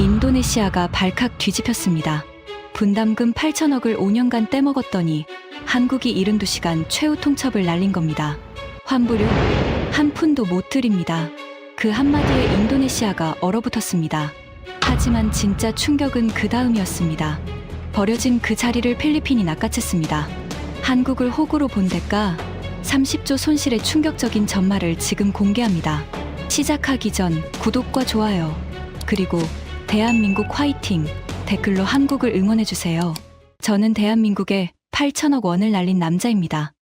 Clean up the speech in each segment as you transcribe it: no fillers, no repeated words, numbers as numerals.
인도네시아가 발칵 뒤집혔습니다. 분담금 8천억을 5년간 떼먹었더니 한국이 72시간 최후 통첩을 날린 겁니다. 환불료 한 푼도 못 드립니다. 그 한마디에 인도네시아가 얼어붙었습니다. 하지만 진짜 충격은 그 다음이었습니다. 버려진 그 자리를 필리핀이 낚아챘습니다. 한국을 호구로 본 대가 30조 손실의 충격적인 전말을 지금 공개합니다. 시작하기 전 구독과 좋아요, 그리고 대한민국 화이팅 댓글로 한국을 응원해주세요. 저는 대한민국에 8천억 원을 날린 남자입니다.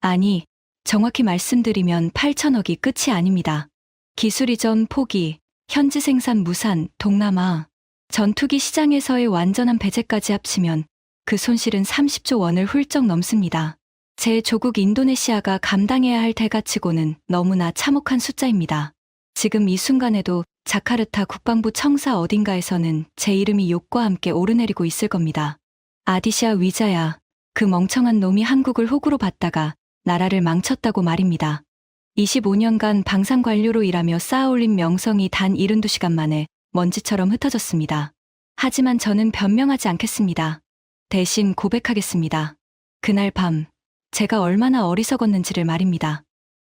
아니, 정확히 말씀드리면 8천억이 끝이 아닙니다. 기술 이전 포기, 현지 생산 무산, 동남아, 전투기 시장에서의 완전한 배제까지 합치면 그 손실은 30조 원을 훌쩍 넘습니다. 제 조국 인도네시아가 감당해야 할 대가치고는 너무나 참혹한 숫자입니다. 지금 이 순간에도 자카르타 국방부 청사 어딘가에서는 제 이름이 욕과 함께 오르내리고 있을 겁니다. 아디샤 위자야, 그 멍청한 놈이 한국을 호구로 봤다가 나라를 망쳤다고 말입니다. 25년간 방산관료로 일하며 쌓아올린 명성이 단 72시간 만에 먼지처럼 흩어졌습니다. 하지만 저는 변명하지 않겠습니다. 대신 고백하겠습니다. 그날 밤, 제가 얼마나 어리석었는지를 말입니다.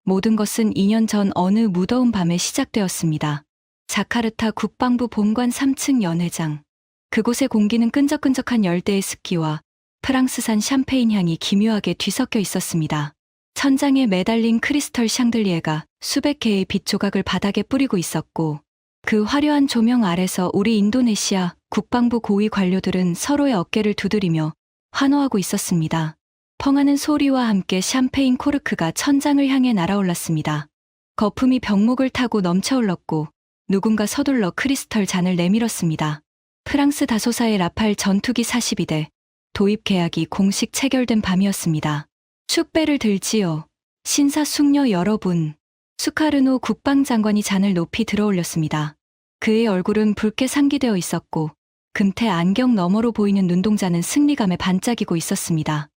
모든 것은 2년 전 어느 무더운 밤에 시작되었습니다. 자카르타 국방부 본관 3층 연회장. 그곳의 공기는 끈적끈적한 열대의 습기와 프랑스산 샴페인 향이 기묘하게 뒤섞여 있었습니다. 천장에 매달린 크리스털 샹들리에가 수백 개의 빛 조각을 바닥에 뿌리고 있었고, 그 화려한 조명 아래서 우리 인도네시아 국방부 고위 관료들은 서로의 어깨를 두드리며 환호하고 있었습니다. 펑하는 소리와 함께 샴페인 코르크가 천장을 향해 날아올랐습니다. 거품이 병목을 타고 넘쳐흘렀고 누군가 서둘러 크리스털 잔을 내밀었습니다. 프랑스 다소사의 라팔 전투기 42대 도입 계약이 공식 체결된 밤이었습니다. 축배를 들지요. 신사숙녀 여러분. 수카르노 국방장관이 잔을 높이 들어올렸습니다. 그의 얼굴은 붉게 상기되어 있었고 금태 안경 너머로 보이는 눈동자는 승리감에 반짝이고 있었습니다.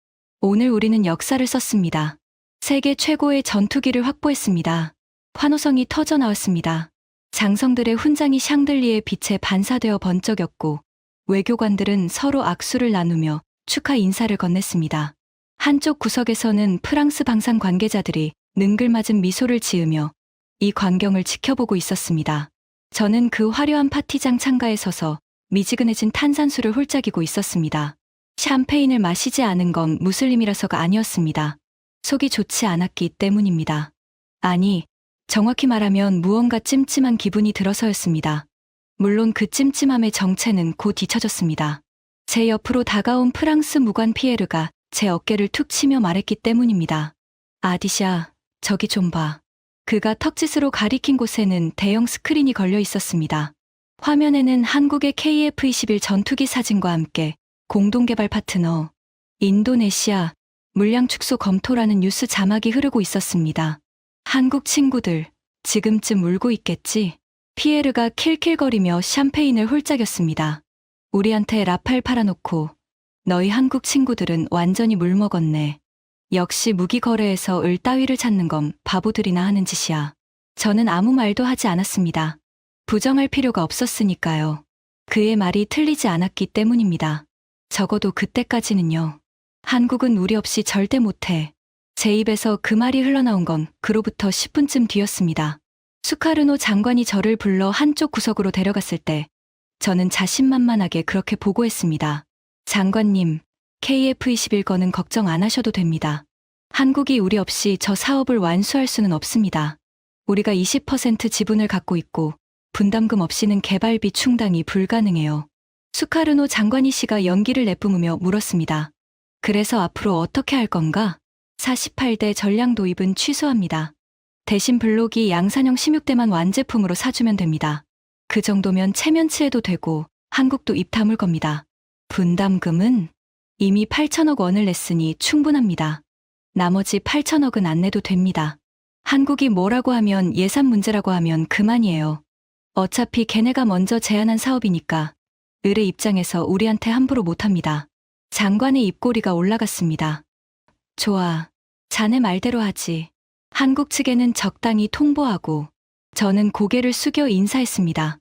오늘 우리는 역사를 썼습니다. 세계 최고의 전투기를 확보했습니다. 환호성이 터져 나왔습니다. 장성들의 훈장이 샹들리에 빛에 반사되어 번쩍였고 외교관들은 서로 악수를 나누며 축하 인사를 건넸습니다. 한쪽 구석에서는 프랑스 방산 관계자들이 능글맞은 미소를 지으며 이 광경을 지켜보고 있었습니다. 저는 그 화려한 파티장 창가에 서서 미지근해진 탄산수를 홀짝이고 있었습니다. 샴페인을 마시지 않은 건 무슬림이라서가 아니었습니다. 속이 좋지 않았기 때문입니다. 아니, 정확히 말하면 무언가 찜찜한 기분이 들어서였습니다. 물론 그 찜찜함의 정체는 곧 잊혀졌습니다. 제 옆으로 다가온 프랑스 무관 피에르가 제 어깨를 툭 치며 말했기 때문입니다. 아디샤, 저기 좀 봐. 그가 턱짓으로 가리킨 곳에는 대형 스크린이 걸려 있었습니다. 화면에는 한국의 KF-21 전투기 사진과 함께 공동개발 파트너, 인도네시아, 물량 축소 검토라는 뉴스 자막이 흐르고 있었습니다. 한국 친구들, 지금쯤 울고 있겠지? 피에르가 킬킬거리며 샴페인을 홀짝였습니다. 우리한테 라팔 팔아놓고 너희 한국 친구들은 완전히 물먹었네. 역시 무기 거래에서 을 따위를 찾는 건 바보들이나 하는 짓이야. 저는 아무 말도 하지 않았습니다. 부정할 필요가 없었으니까요. 그의 말이 틀리지 않았기 때문입니다. 적어도 그때까지는요. 한국은 우리 없이 절대 못해. 제 입에서 그 말이 흘러나온 건 그로부터 10분쯤 뒤였습니다. 수카르노 장관이 저를 불러 한쪽 구석으로 데려갔을 때 저는 자신만만하게 그렇게 보고했습니다. 장관님, KF-21 거는 걱정 안 하셔도 됩니다. 한국이 우리 없이 저 사업을 완수할 수는 없습니다. 우리가 20% 지분을 갖고 있고 분담금 없이는 개발비 충당이 불가능해요. 수카르노 장관이씨가 연기를 내뿜으며 물었습니다. 그래서 앞으로 어떻게 할 건가? 48대 전량 도입은 취소합니다. 대신 블록이 양산형 16대만 완제품으로 사주면 됩니다. 그 정도면 체면치해도 되고 한국도 입 다물 겁니다. 분담금은 이미 8천억 원을 냈으니 충분합니다. 나머지 8천억은 안 내도 됩니다. 한국이 뭐라고 하면 예산 문제라고 하면 그만이에요. 어차피 걔네가 먼저 제안한 사업이니까 을의 입장에서 우리한테 함부로 못합니다. 장관의 입꼬리가 올라갔습니다. 좋아. 자네 말대로 하지. 한국 측에는 적당히 통보하고 저는 고개를 숙여 인사했습니다.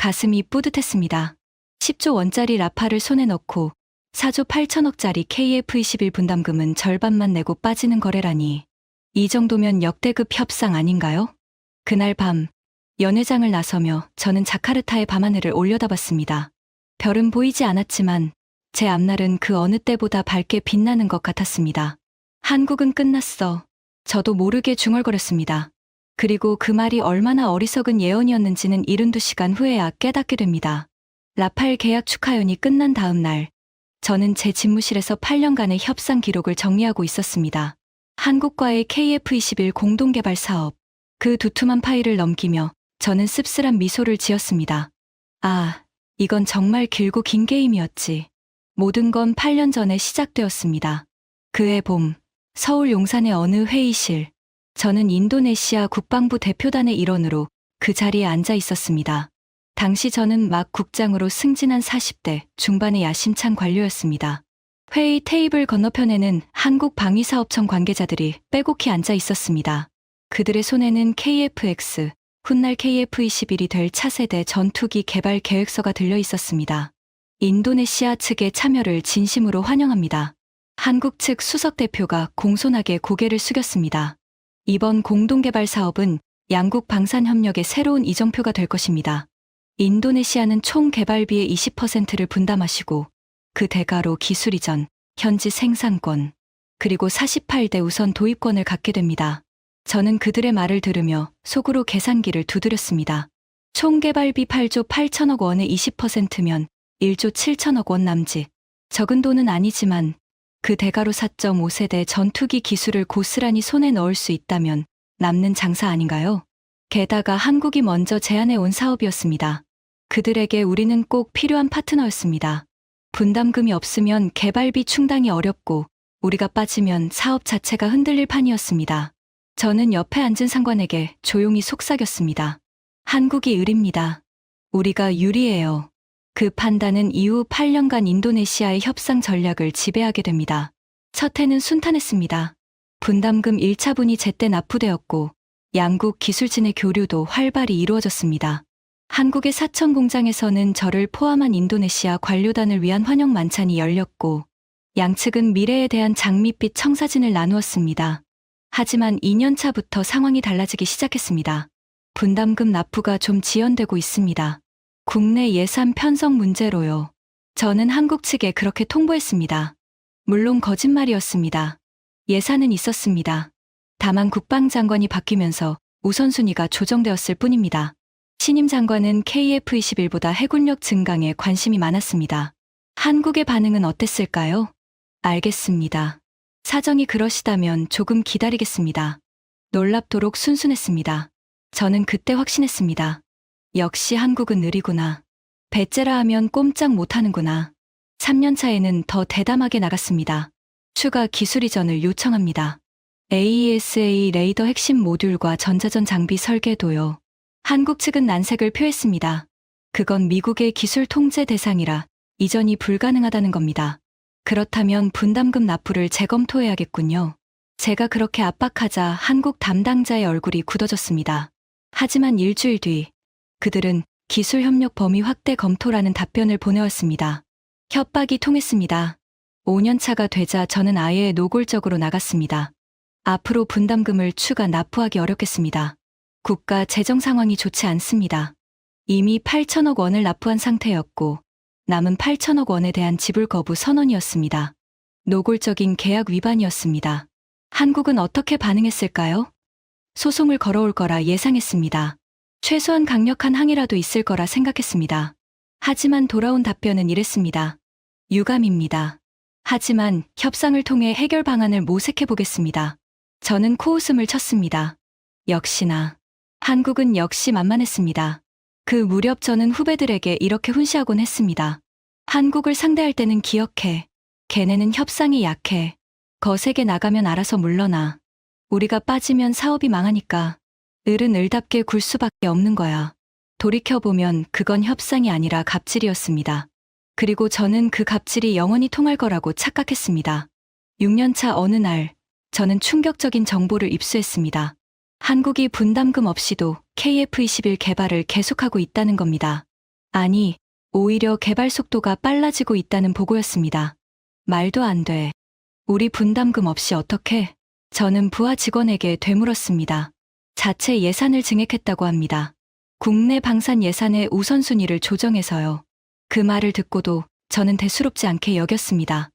가슴이 뿌듯했습니다. 10조 원짜리 라파를 손에 넣고 4조 8천억짜리 KF21 분담금은 절반만 내고 빠지는 거래라니. 이 정도면 역대급 협상 아닌가요? 그날 밤 연회장을 나서며 저는 자카르타의 밤하늘을 올려다봤습니다. 별은 보이지 않았지만 제 앞날은 그 어느 때보다 밝게 빛나는 것 같았습니다. 한국은 끝났어. 저도 모르게 중얼거렸습니다. 그리고 그 말이 얼마나 어리석은 예언이었는지는 72시간 후에야 깨닫게 됩니다. 라파엘 계약 축하연이 끝난 다음 날, 저는 제 집무실에서 8년간의 협상 기록을 정리하고 있었습니다. 한국과의 KF21 공동개발 사업, 그 두툼한 파일을 넘기며 저는 씁쓸한 미소를 지었습니다. 아, 이건 정말 길고 긴 게임이었지. 모든 건 8년 전에 시작되었습니다. 그해 봄, 서울 용산의 어느 회의실, 저는 인도네시아 국방부 대표단의 일원으로 그 자리에 앉아 있었습니다. 당시 저는 막 국장으로 승진한 40대 중반의 야심찬 관료였습니다. 회의 테이블 건너편에는 한국방위사업청 관계자들이 빼곡히 앉아 있었습니다. 그들의 손에는 KF-X, 훗날 KF-21이 될 차세대 전투기 개발 계획서가 들려 있었습니다. 인도네시아 측의 참여를 진심으로 환영합니다. 한국 측 수석 대표가 공손하게 고개를 숙였습니다. 이번 공동개발 사업은 양국 방산협력의 새로운 이정표가 될 것입니다. 인도네시아는 총 개발비의 20%를 분담하시고 그 대가로 기술 이전, 현지 생산권, 그리고 48대 우선 도입권을 갖게 됩니다. 저는 그들의 말을 들으며 속으로 계산기를 두드렸습니다. 총 개발비 8조 8천억 원의 20%면 1조 7천억 원 남짓. 적은 돈은 아니지만 그 대가로 4.5세대 전투기 기술을 고스란히 손에 넣을 수 있다면 남는 장사 아닌가요? 게다가 한국이 먼저 제안해 온 사업이었습니다. 그들에게 우리는 꼭 필요한 파트너였습니다. 분담금이 없으면 개발비 충당이 어렵고 우리가 빠지면 사업 자체가 흔들릴 판이었습니다. 저는 옆에 앉은 상관에게 조용히 속삭였습니다. 한국이 의리입니다. 우리가 유리해요. 그 판단은 이후 8년간 인도네시아의 협상 전략을 지배하게 됩니다. 첫 해는 순탄했습니다. 분담금 1차분이 제때 납부되었고 양국 기술진의 교류도 활발히 이루어졌습니다. 한국의 사천 공장에서는 저를 포함한 인도네시아 관료단을 위한 환영 만찬이 열렸고 양측은 미래에 대한 장밋빛 청사진을 나누었습니다. 하지만 2년차부터 상황이 달라지기 시작했습니다. 분담금 납부가 좀 지연되고 있습니다. 국내 예산 편성 문제로요. 저는 한국 측에 그렇게 통보했습니다. 물론 거짓말이었습니다. 예산은 있었습니다. 다만 국방장관이 바뀌면서 우선순위가 조정되었을 뿐입니다. 신임 장관은 KF-21보다 해군력 증강에 관심이 많았습니다. 한국의 반응은 어땠을까요? 알겠습니다. 사정이 그러시다면 조금 기다리겠습니다. 놀랍도록 순순했습니다. 저는 그때 확신했습니다. 역시 한국은 느리구나. 배째라 하면 꼼짝 못하는구나. 3년 차에는 더 대담하게 나갔습니다. 추가 기술 이전을 요청합니다. AESA 레이더 핵심 모듈과 전자전 장비 설계도요. 한국 측은 난색을 표했습니다. 그건 미국의 기술 통제 대상이라 이전이 불가능하다는 겁니다. 그렇다면 분담금 납부를 재검토해야겠군요. 제가 그렇게 압박하자 한국 담당자의 얼굴이 굳어졌습니다. 하지만 일주일 뒤 그들은 기술 협력 범위 확대 검토라는 답변을 보내왔습니다. 협박이 통했습니다. 5년 차가 되자 저는 아예 노골적으로 나갔습니다. 앞으로 분담금을 추가 납부하기 어렵겠습니다. 국가 재정 상황이 좋지 않습니다. 이미 8천억 원을 납부한 상태였고 남은 8천억 원에 대한 지불 거부 선언이었습니다. 노골적인 계약 위반이었습니다. 한국은 어떻게 반응했을까요? 소송을 걸어올 거라 예상했습니다. 최소한 강력한 항의라도 있을 거라 생각했습니다. 하지만 돌아온 답변은 이랬습니다. 유감입니다. 하지만 협상을 통해 해결 방안을 모색해 보겠습니다. 저는 코웃음을 쳤습니다. 역시나. 한국은 역시 만만했습니다. 그 무렵 저는 후배들에게 이렇게 훈시하곤 했습니다. 한국을 상대할 때는 기억해. 걔네는 협상이 약해. 거세게 나가면 알아서 물러나. 우리가 빠지면 사업이 망하니까. 을은 을답게 굴 수밖에 없는 거야. 돌이켜보면 그건 협상이 아니라 갑질이었습니다. 그리고 저는 그 갑질이 영원히 통할 거라고 착각했습니다. 6년차 어느 날, 저는 충격적인 정보를 입수했습니다. 한국이 분담금 없이도 KF-21 개발을 계속하고 있다는 겁니다. 아니, 오히려 개발 속도가 빨라지고 있다는 보고였습니다. 말도 안 돼. 우리 분담금 없이 어떻게? 저는 부하 직원에게 되물었습니다. 자체 예산을 증액했다고 합니다. 국내 방산 예산의 우선순위를 조정해서요. 그 말을 듣고도 저는 대수롭지 않게 여겼습니다.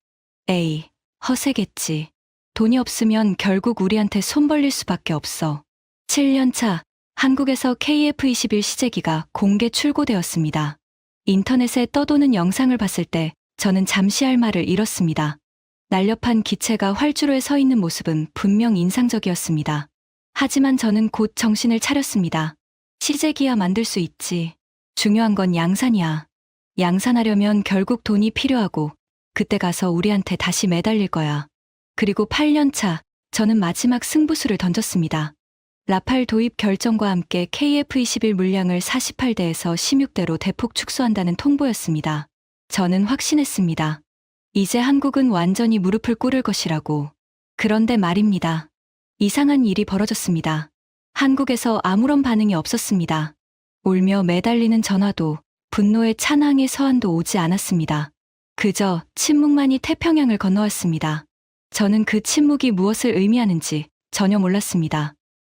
에이, 허세겠지. 돈이 없으면 결국 우리한테 손 벌릴 수밖에 없어. 7년 차, 한국에서 KF21 시제기가 공개 출고되었습니다. 인터넷에 떠도는 영상을 봤을 때 저는 잠시 할 말을 잃었습니다. 날렵한 기체가 활주로에 서 있는 모습은 분명 인상적이었습니다. 하지만 저는 곧 정신을 차렸습니다. 시제기야 만들 수 있지. 중요한 건 양산이야. 양산하려면 결국 돈이 필요하고 그때 가서 우리한테 다시 매달릴 거야. 그리고 8년 차, 저는 마지막 승부수를 던졌습니다. 라팔 도입 결정과 함께 KF21 물량을 48대에서 16대로 대폭 축소한다는 통보였습니다. 저는 확신했습니다. 이제 한국은 완전히 무릎을 꿇을 것이라고. 그런데 말입니다. 이상한 일이 벌어졌습니다. 한국에서 아무런 반응이 없었습니다. 울며 매달리는 전화도, 분노의 찬항의 서한도 오지 않았습니다. 그저 침묵만이 태평양을 건너왔습니다. 저는 그 침묵이 무엇을 의미하는지 전혀 몰랐습니다.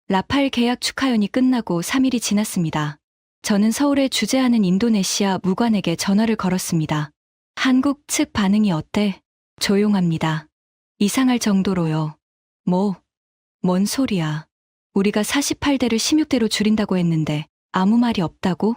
라팔 계약 축하연이 끝나고 3일이 지났습니다. 저는 서울에 주재하는 인도네시아 무관에게 전화를 걸었습니다. 한국 측 반응이 어때? 조용합니다. 이상할 정도로요. 뭔 소리야. 우리가 48대를 16대로 줄인다고 했는데 아무 말이 없다고?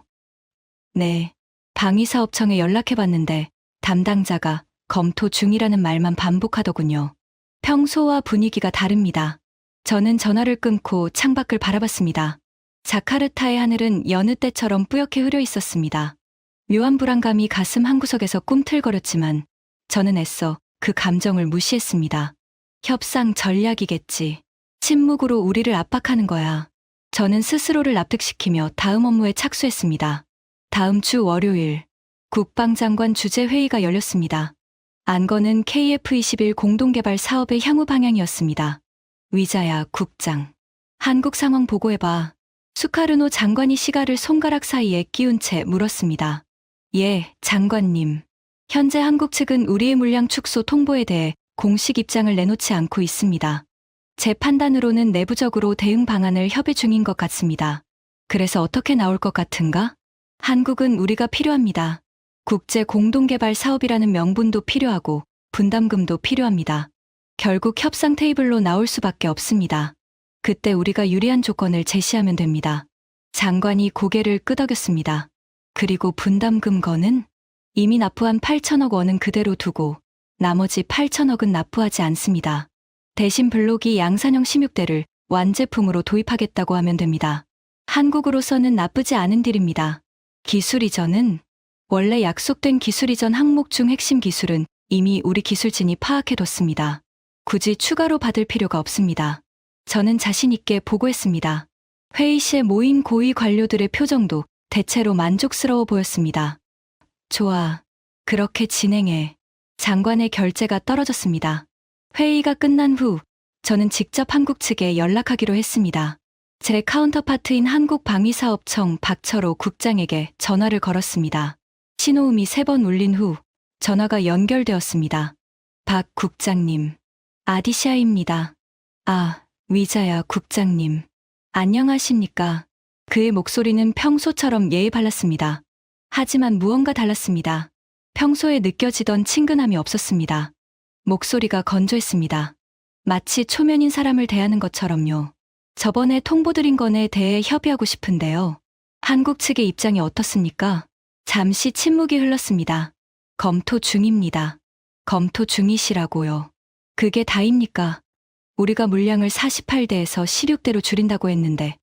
네. 방위사업청에 연락해봤는데 담당자가 검토 중이라는 말만 반복하더군요. 평소와 분위기가 다릅니다. 저는 전화를 끊고 창밖을 바라봤습니다. 자카르타의 하늘은 여느 때처럼 뿌옇게 흐려 있었습니다. 묘한 불안감이 가슴 한구석에서 꿈틀거렸지만 저는 애써 그 감정을 무시했습니다. 협상 전략이겠지. 침묵으로 우리를 압박하는 거야. 저는 스스로를 납득시키며 다음 업무에 착수했습니다. 다음 주 월요일, 국방장관 주재회의가 열렸습니다. 안건은 KF21 공동개발 사업의 향후 방향이었습니다. 위자야 국장. 한국 상황 보고해봐. 수카르노 장관이 시가를 손가락 사이에 끼운 채 물었습니다. 예, 장관님. 현재 한국 측은 우리의 물량 축소 통보에 대해 공식 입장을 내놓지 않고 있습니다. 제 판단으로는 내부적으로 대응 방안을 협의 중인 것 같습니다. 그래서 어떻게 나올 것 같은가? 한국은 우리가 필요합니다. 국제 공동개발 사업이라는 명분도 필요하고 분담금도 필요합니다. 결국 협상 테이블로 나올 수밖에 없습니다. 그때 우리가 유리한 조건을 제시하면 됩니다. 장관이 고개를 끄덕였습니다. 그리고 분담금 건은 이미 납부한 8천억 원은 그대로 두고 나머지 8천억은 납부하지 않습니다. 대신 블록이 양산형 16대를 완제품으로 도입하겠다고 하면 됩니다. 한국으로서는 나쁘지 않은 딜입니다. 기술 이전은 원래 약속된 기술 이전 항목 중 핵심 기술은 이미 우리 기술진이 파악해뒀습니다. 굳이 추가로 받을 필요가 없습니다. 저는 자신 있게 보고했습니다. 회의실에 모인 고위 관료들의 표정도 대체로 만족스러워 보였습니다. 좋아. 그렇게 진행해. 장관의 결재가 떨어졌습니다. 회의가 끝난 후 저는 직접 한국 측에 연락하기로 했습니다. 제 카운터파트인 한국방위사업청 박철호 국장에게 전화를 걸었습니다. 신호음이 3번 울린 후 전화가 연결되었습니다. 박 국장님. 아디샤입니다. 아, 위자야 국장님. 안녕하십니까. 그의 목소리는 평소처럼 예의 발랐습니다. 하지만 무언가 달랐습니다. 평소에 느껴지던 친근함이 없었습니다. 목소리가 건조했습니다. 마치 초면인 사람을 대하는 것처럼요. 저번에 통보드린 건에 대해 협의하고 싶은데요. 한국 측의 입장이 어떻습니까? 잠시 침묵이 흘렀습니다. 검토 중입니다. 검토 중이시라고요. 그게 다입니까? 우리가 물량을 48대에서 16대로 줄인다고 했는데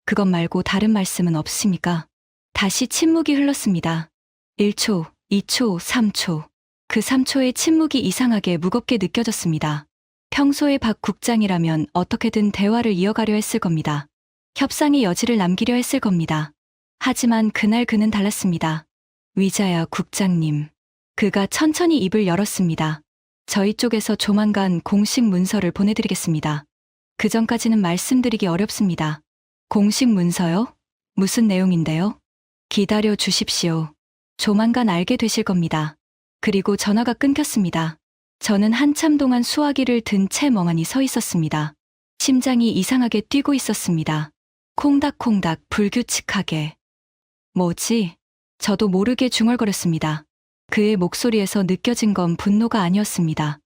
그것 말고 다른 말씀은 없습니까? 다시 침묵이 흘렀습니다. 1초, 2초, 3초. 그 3초의 침묵이 이상하게 무겁게 느껴졌습니다. 평소에 박 국장이라면 어떻게든 대화를 이어가려 했을 겁니다. 협상의 여지를 남기려 했을 겁니다. 하지만 그날 그는 달랐습니다. 위자야 국장님. 그가 천천히 입을 열었습니다. 저희 쪽에서 조만간 공식 문서를 보내드리겠습니다. 그 전까지는 말씀드리기 어렵습니다. 공식 문서요? 무슨 내용인데요? 기다려 주십시오. 조만간 알게 되실 겁니다. 그리고 전화가 끊겼습니다. 저는 한참 동안 수화기를 든 채 멍하니 서 있었습니다. 심장이 이상하게 뛰고 있었습니다. 콩닥콩닥 불규칙하게. 뭐지? 저도 모르게 중얼거렸습니다. 그의 목소리에서 느껴진 건 분노가 아니었습니다.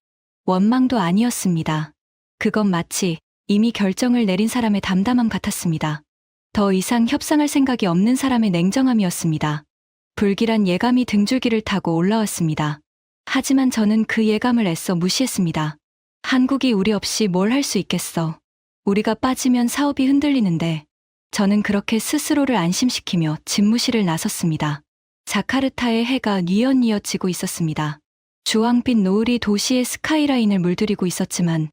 원망도 아니었습니다. 그건 마치 이미 결정을 내린 사람의 담담함 같았습니다. 더 이상 협상할 생각이 없는 사람의 냉정함이었습니다. 불길한 예감이 등줄기를 타고 올라왔습니다. 하지만 저는 그 예감을 애써 무시했습니다. 한국이 우리 없이 뭘 할 수 있겠어. 우리가 빠지면 사업이 흔들리는데. 저는 그렇게 스스로를 안심시키며 집무실을 나섰습니다. 자카르타의 해가 뉘엿뉘엿 지고 있었습니다. 주황빛 노을이 도시의 스카이라인을 물들이고 있었지만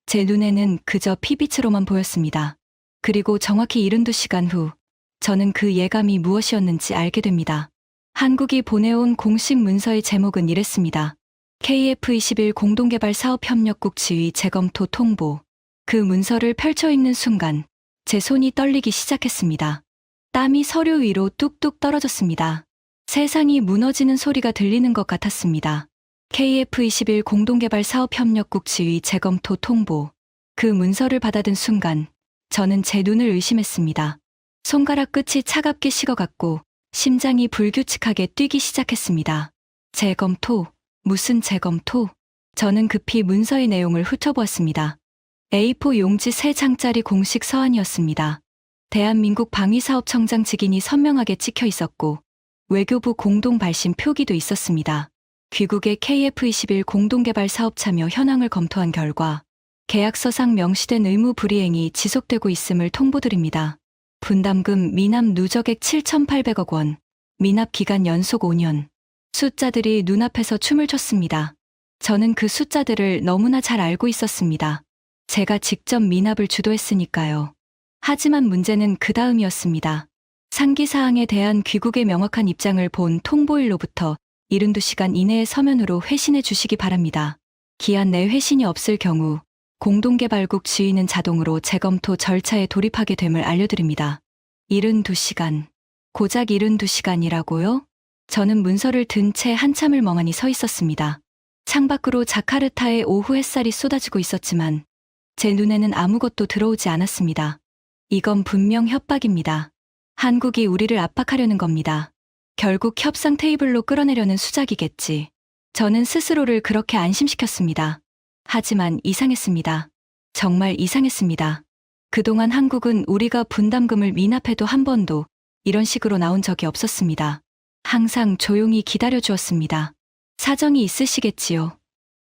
제 눈에는 그저 피빛으로만 보였습니다. 그리고 정확히 72시간 후 저는 그 예감이 무엇이었는지 알게 됩니다. 한국이 보내온 공식 문서의 제목은 이랬습니다. KF21 공동개발사업협력국 지휘 재검토 통보. 그 문서를 펼쳐 읽는 순간 제 손이 떨리기 시작했습니다. 땀이 서류 위로 뚝뚝 떨어졌습니다. 세상이 무너지는 소리가 들리는 것 같았습니다. KF21 공동개발사업협력국 지휘 재검토 통보. 그 문서를 받아든 순간 저는 제 눈을 의심했습니다. 손가락 끝이 차갑게 식어갔고 심장이 불규칙하게 뛰기 시작했습니다. 재검토? 무슨 재검토? 저는 급히 문서의 내용을 훑어보았습니다. A4 용지 3장짜리 공식 서한이었습니다. 대한민국 방위사업청장 직인이 선명하게 찍혀 있었고 외교부 공동 발신 표기도 있었습니다. 귀국의 KF21 공동개발 사업 참여 현황을 검토한 결과 계약서상 명시된 의무 불이행이 지속되고 있음을 통보드립니다. 분담금 미납 누적액 7,800억 원, 미납 기간 연속 5년. 숫자들이 눈앞에서 춤을 췄습니다. 저는 그 숫자들을 너무나 잘 알고 있었습니다. 제가 직접 미납을 주도했으니까요. 하지만 문제는 그 다음이었습니다. 상기사항에 대한 귀국의 명확한 입장을 본 통보일로부터 72시간 이내에 서면으로 회신해 주시기 바랍니다. 기한 내 회신이 없을 경우 공동개발국 지휘는 자동으로 재검토 절차에 돌입하게 됨을 알려드립니다. 72시간. 고작 72시간이라고요? 저는 문서를 든 채 한참을 멍하니 서 있었습니다. 창밖으로 자카르타의 오후 햇살이 쏟아지고 있었지만 제 눈에는 아무것도 들어오지 않았습니다. 이건 분명 협박입니다. 한국이 우리를 압박하려는 겁니다. 결국 협상 테이블로 끌어내려는 수작이겠지. 저는 스스로를 그렇게 안심시켰습니다. 하지만 이상했습니다. 정말 이상했습니다. 그동안 한국은 우리가 분담금을 미납해도 한 번도 이런 식으로 나온 적이 없었습니다. 항상 조용히 기다려주었습니다. 사정이 있으시겠지요.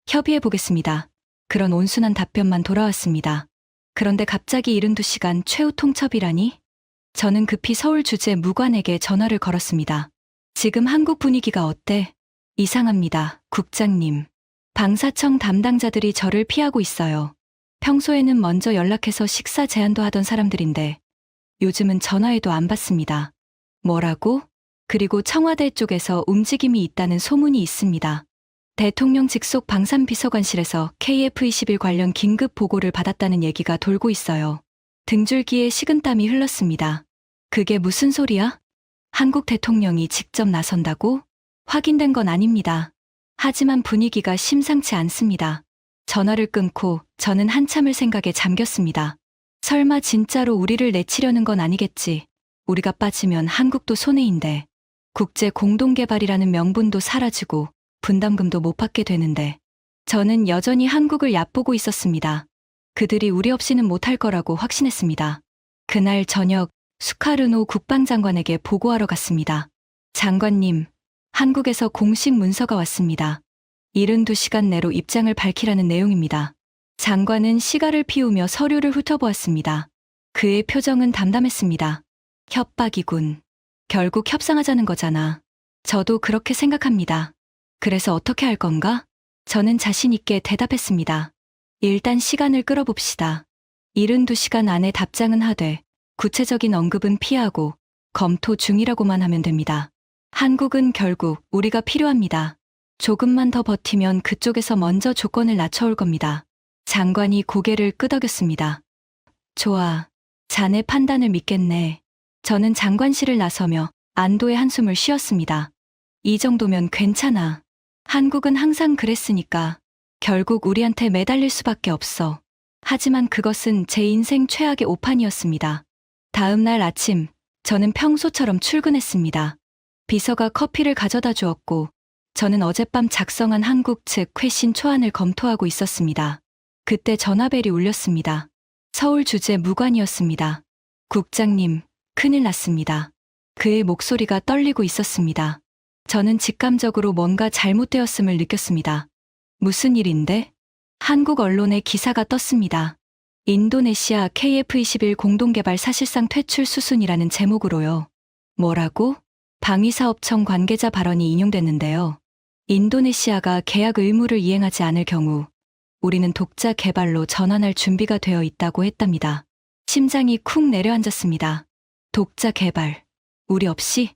협의해보겠습니다. 그런 온순한 답변만 돌아왔습니다. 그런데 갑자기 72시간 최후 통첩이라니? 저는 급히 서울 주재 무관에게 전화를 걸었습니다. 지금 한국 분위기가 어때? 이상합니다, 국장님. 방사청 담당자들이 저를 피하고 있어요. 평소에는 먼저 연락해서 식사 제안도 하던 사람들인데 요즘은 전화해도 안 받습니다. 뭐라고? 그리고 청와대 쪽에서 움직임이 있다는 소문이 있습니다. 대통령 직속 방산비서관실에서 KF21 관련 긴급 보고를 받았다는 얘기가 돌고 있어요. 등줄기에 식은땀이 흘렀습니다. 그게 무슨 소리야? 한국 대통령이 직접 나선다고? 확인된 건 아닙니다. 하지만 분위기가 심상치 않습니다. 전화를 끊고 저는 한참을 생각에 잠겼습니다. 설마 진짜로 우리를 내치려는 건 아니겠지. 우리가 빠지면 한국도 손해인데. 국제 공동개발이라는 명분도 사라지고 분담금도 못 받게 되는데. 저는 여전히 한국을 얕보고 있었습니다. 그들이 우리 없이는 못할 거라고 확신했습니다. 그날 저녁 수카르노 국방장관에게 보고하러 갔습니다. 장관님, 한국에서 공식 문서가 왔습니다. 72시간 내로 입장을 밝히라는 내용입니다. 장관은 시가를 피우며 서류를 훑어보았습니다. 그의 표정은 담담했습니다. 협박이군. 결국 협상하자는 거잖아. 저도 그렇게 생각합니다. 그래서 어떻게 할 건가? 저는 자신 있게 대답했습니다. 일단 시간을 끌어봅시다. 72시간 안에 답장은 하되 구체적인 언급은 피하고 검토 중이라고만 하면 됩니다. 한국은 결국 우리가 필요합니다. 조금만 더 버티면 그쪽에서 먼저 조건을 낮춰올 겁니다. 장관이 고개를 끄덕였습니다. 좋아. 자네 판단을 믿겠네. 저는 장관실을 나서며 안도의 한숨을 쉬었습니다. 이 정도면 괜찮아. 한국은 항상 그랬으니까. 결국 우리한테 매달릴 수밖에 없어. 하지만 그것은 제 인생 최악의 오판이었습니다. 다음 날 아침, 저는 평소처럼 출근했습니다. 비서가 커피를 가져다 주었고, 저는 어젯밤 작성한 한국 측 회신 초안을 검토하고 있었습니다. 그때 전화벨이 울렸습니다. 서울 주재 무관이었습니다. 국장님, 큰일 났습니다. 그의 목소리가 떨리고 있었습니다. 저는 직감적으로 뭔가 잘못되었음을 느꼈습니다. 무슨 일인데? 한국 언론에 기사가 떴습니다. 인도네시아 KF-21 공동개발 사실상 퇴출 수순이라는 제목으로요. 뭐라고? 방위사업청 관계자 발언이 인용됐는데요. 인도네시아가 계약 의무를 이행하지 않을 경우 우리는 독자 개발로 전환할 준비가 되어 있다고 했답니다. 심장이 쿵 내려앉았습니다. 독자 개발. 우리 없이?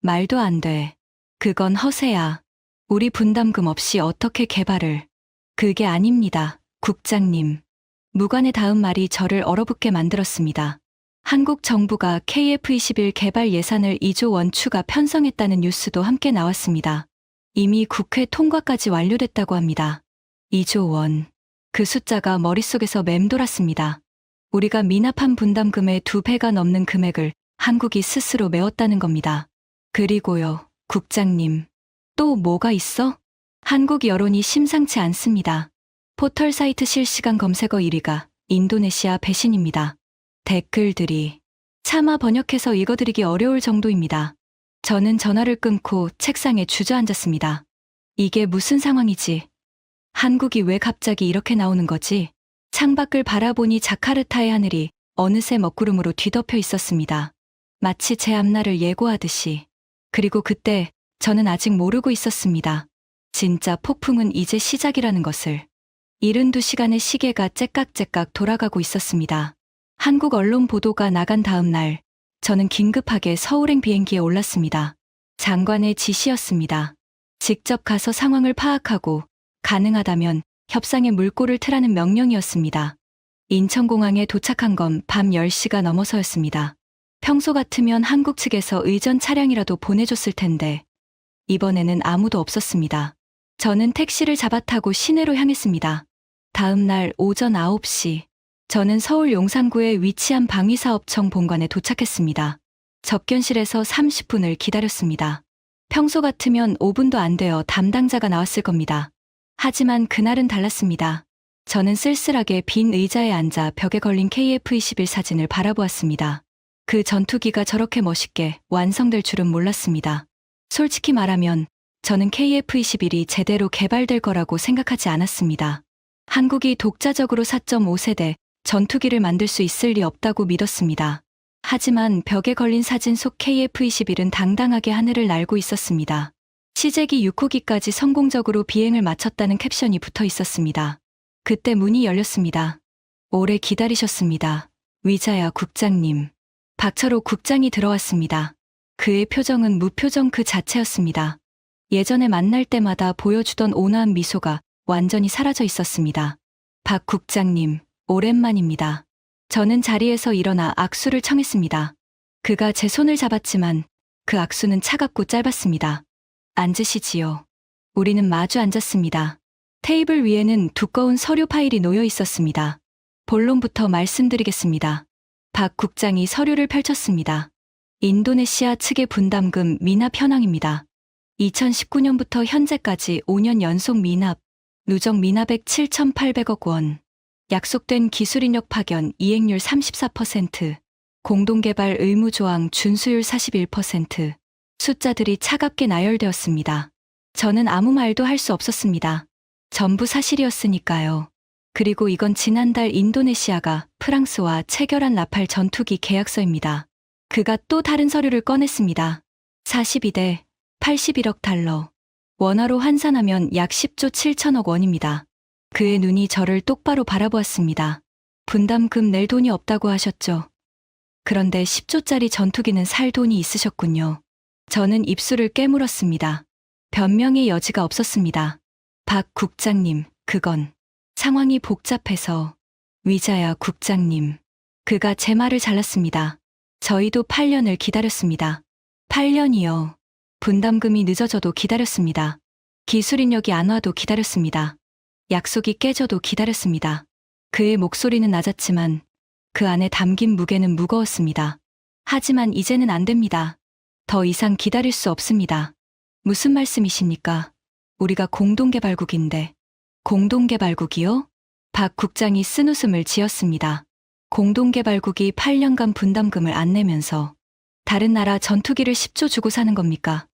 말도 안 돼. 그건 허세야. 우리 분담금 없이 어떻게 개발을. 그게 아닙니다, 국장님. 무관의 다음 말이 저를 얼어붙게 만들었습니다. 한국 정부가 KF-21 개발 예산을 2조 원 추가 편성했다는 뉴스도 함께 나왔습니다. 이미 국회 통과까지 완료됐다고 합니다. 2조 원. 그 숫자가 머릿속에서 맴돌았습니다. 우리가 미납한 분담금의 2배가 넘는 금액을 한국이 스스로 메웠다는 겁니다. 그리고요, 국장님. 또 뭐가 있어? 한국 여론이 심상치 않습니다. 포털 사이트 실시간 검색어 1위가 인도네시아 배신입니다. 댓글들이 차마 번역해서 읽어드리기 어려울 정도입니다. 저는 전화를 끊고 책상에 주저앉았습니다. 이게 무슨 상황이지? 한국이 왜 갑자기 이렇게 나오는 거지? 창밖을 바라보니 자카르타의 하늘이 어느새 먹구름으로 뒤덮여 있었습니다. 마치 제 앞날을 예고하듯이. 그리고 그때 저는 아직 모르고 있었습니다. 진짜 폭풍은 이제 시작이라는 것을. 72시간의 시계가 째깍째깍 돌아가고 있었습니다. 한국 언론 보도가 나간 다음 날, 저는 긴급하게 서울행 비행기에 올랐습니다. 장관의 지시였습니다. 직접 가서 상황을 파악하고 가능하다면 협상의 물꼬를 트라는 명령이었습니다. 인천공항에 도착한 건 밤 10시가 넘어서였습니다. 평소 같으면 한국 측에서 의전 차량이라도 보내줬을 텐데 이번에는 아무도 없었습니다. 저는 택시를 잡아 타고 시내로 향했습니다. 다음 날 오전 9시, 저는 서울 용산구에 위치한 방위사업청 본관에 도착했습니다. 접견실에서 30분을 기다렸습니다. 평소 같으면 5분도 안 되어 담당자가 나왔을 겁니다. 하지만 그날은 달랐습니다. 저는 쓸쓸하게 빈 의자에 앉아 벽에 걸린 KF-21 사진을 바라보았습니다. 그 전투기가 저렇게 멋있게 완성될 줄은 몰랐습니다. 솔직히 말하면 저는 KF-21이 제대로 개발될 거라고 생각하지 않았습니다. 한국이 독자적으로 4.5세대 전투기를 만들 수 있을 리 없다고 믿었습니다. 하지만 벽에 걸린 사진 속 KF-21은 당당하게 하늘을 날고 있었습니다. 시제기 6호기까지 성공적으로 비행을 마쳤다는 캡션이 붙어 있었습니다. 그때 문이 열렸습니다. 오래 기다리셨습니다. 위자야 국장님. 박철호 국장이 들어왔습니다. 그의 표정은 무표정 그 자체였습니다. 예전에 만날 때마다 보여주던 온화한 미소가 완전히 사라져 있었습니다. 박 국장님, 오랜만입니다. 저는 자리에서 일어나 악수를 청했습니다. 그가 제 손을 잡았지만 그 악수는 차갑고 짧았습니다. 앉으시지요. 우리는 마주 앉았습니다. 테이블 위에는 두꺼운 서류 파일이 놓여 있었습니다. 본론부터 말씀드리겠습니다. 박 국장이 서류를 펼쳤습니다. 인도네시아 측의 분담금 미납 현황입니다. 2019년부터 현재까지 5년 연속 미납, 누적 미납액 7,800억 원, 약속된 기술인력 파견 이행률 34%, 공동개발 의무조항 준수율 41%, 숫자들이 차갑게 나열되었습니다. 저는 아무 말도 할 수 없었습니다. 전부 사실이었으니까요. 그리고 이건 지난달 인도네시아가 프랑스와 체결한 라팔 전투기 계약서입니다. 그가 또 다른 서류를 꺼냈습니다. 42대 81억 달러. 원화로 환산하면 약 10조 7천억 원입니다. 그의 눈이 저를 똑바로 바라보았습니다. 분담금 낼 돈이 없다고 하셨죠. 그런데 10조짜리 전투기는 살 돈이 있으셨군요. 저는 입술을 깨물었습니다. 변명의 여지가 없었습니다. 박 국장님, 그건 상황이 복잡해서. 위자야 국장님. 그가 제 말을 잘랐습니다. 저희도 8년을 기다렸습니다. 8년이요. 분담금이 늦어져도 기다렸습니다. 기술인력이 안 와도 기다렸습니다. 약속이 깨져도 기다렸습니다. 그의 목소리는 낮았지만 그 안에 담긴 무게는 무거웠습니다. 하지만 이제는 안 됩니다. 더 이상 기다릴 수 없습니다. 무슨 말씀이십니까? 우리가 공동개발국인데. 공동개발국이요? 박 국장이 쓴웃음을 지었습니다. 공동개발국이 8년간 분담금을 안 내면서 다른 나라 전투기를 10조 주고 사는 겁니까?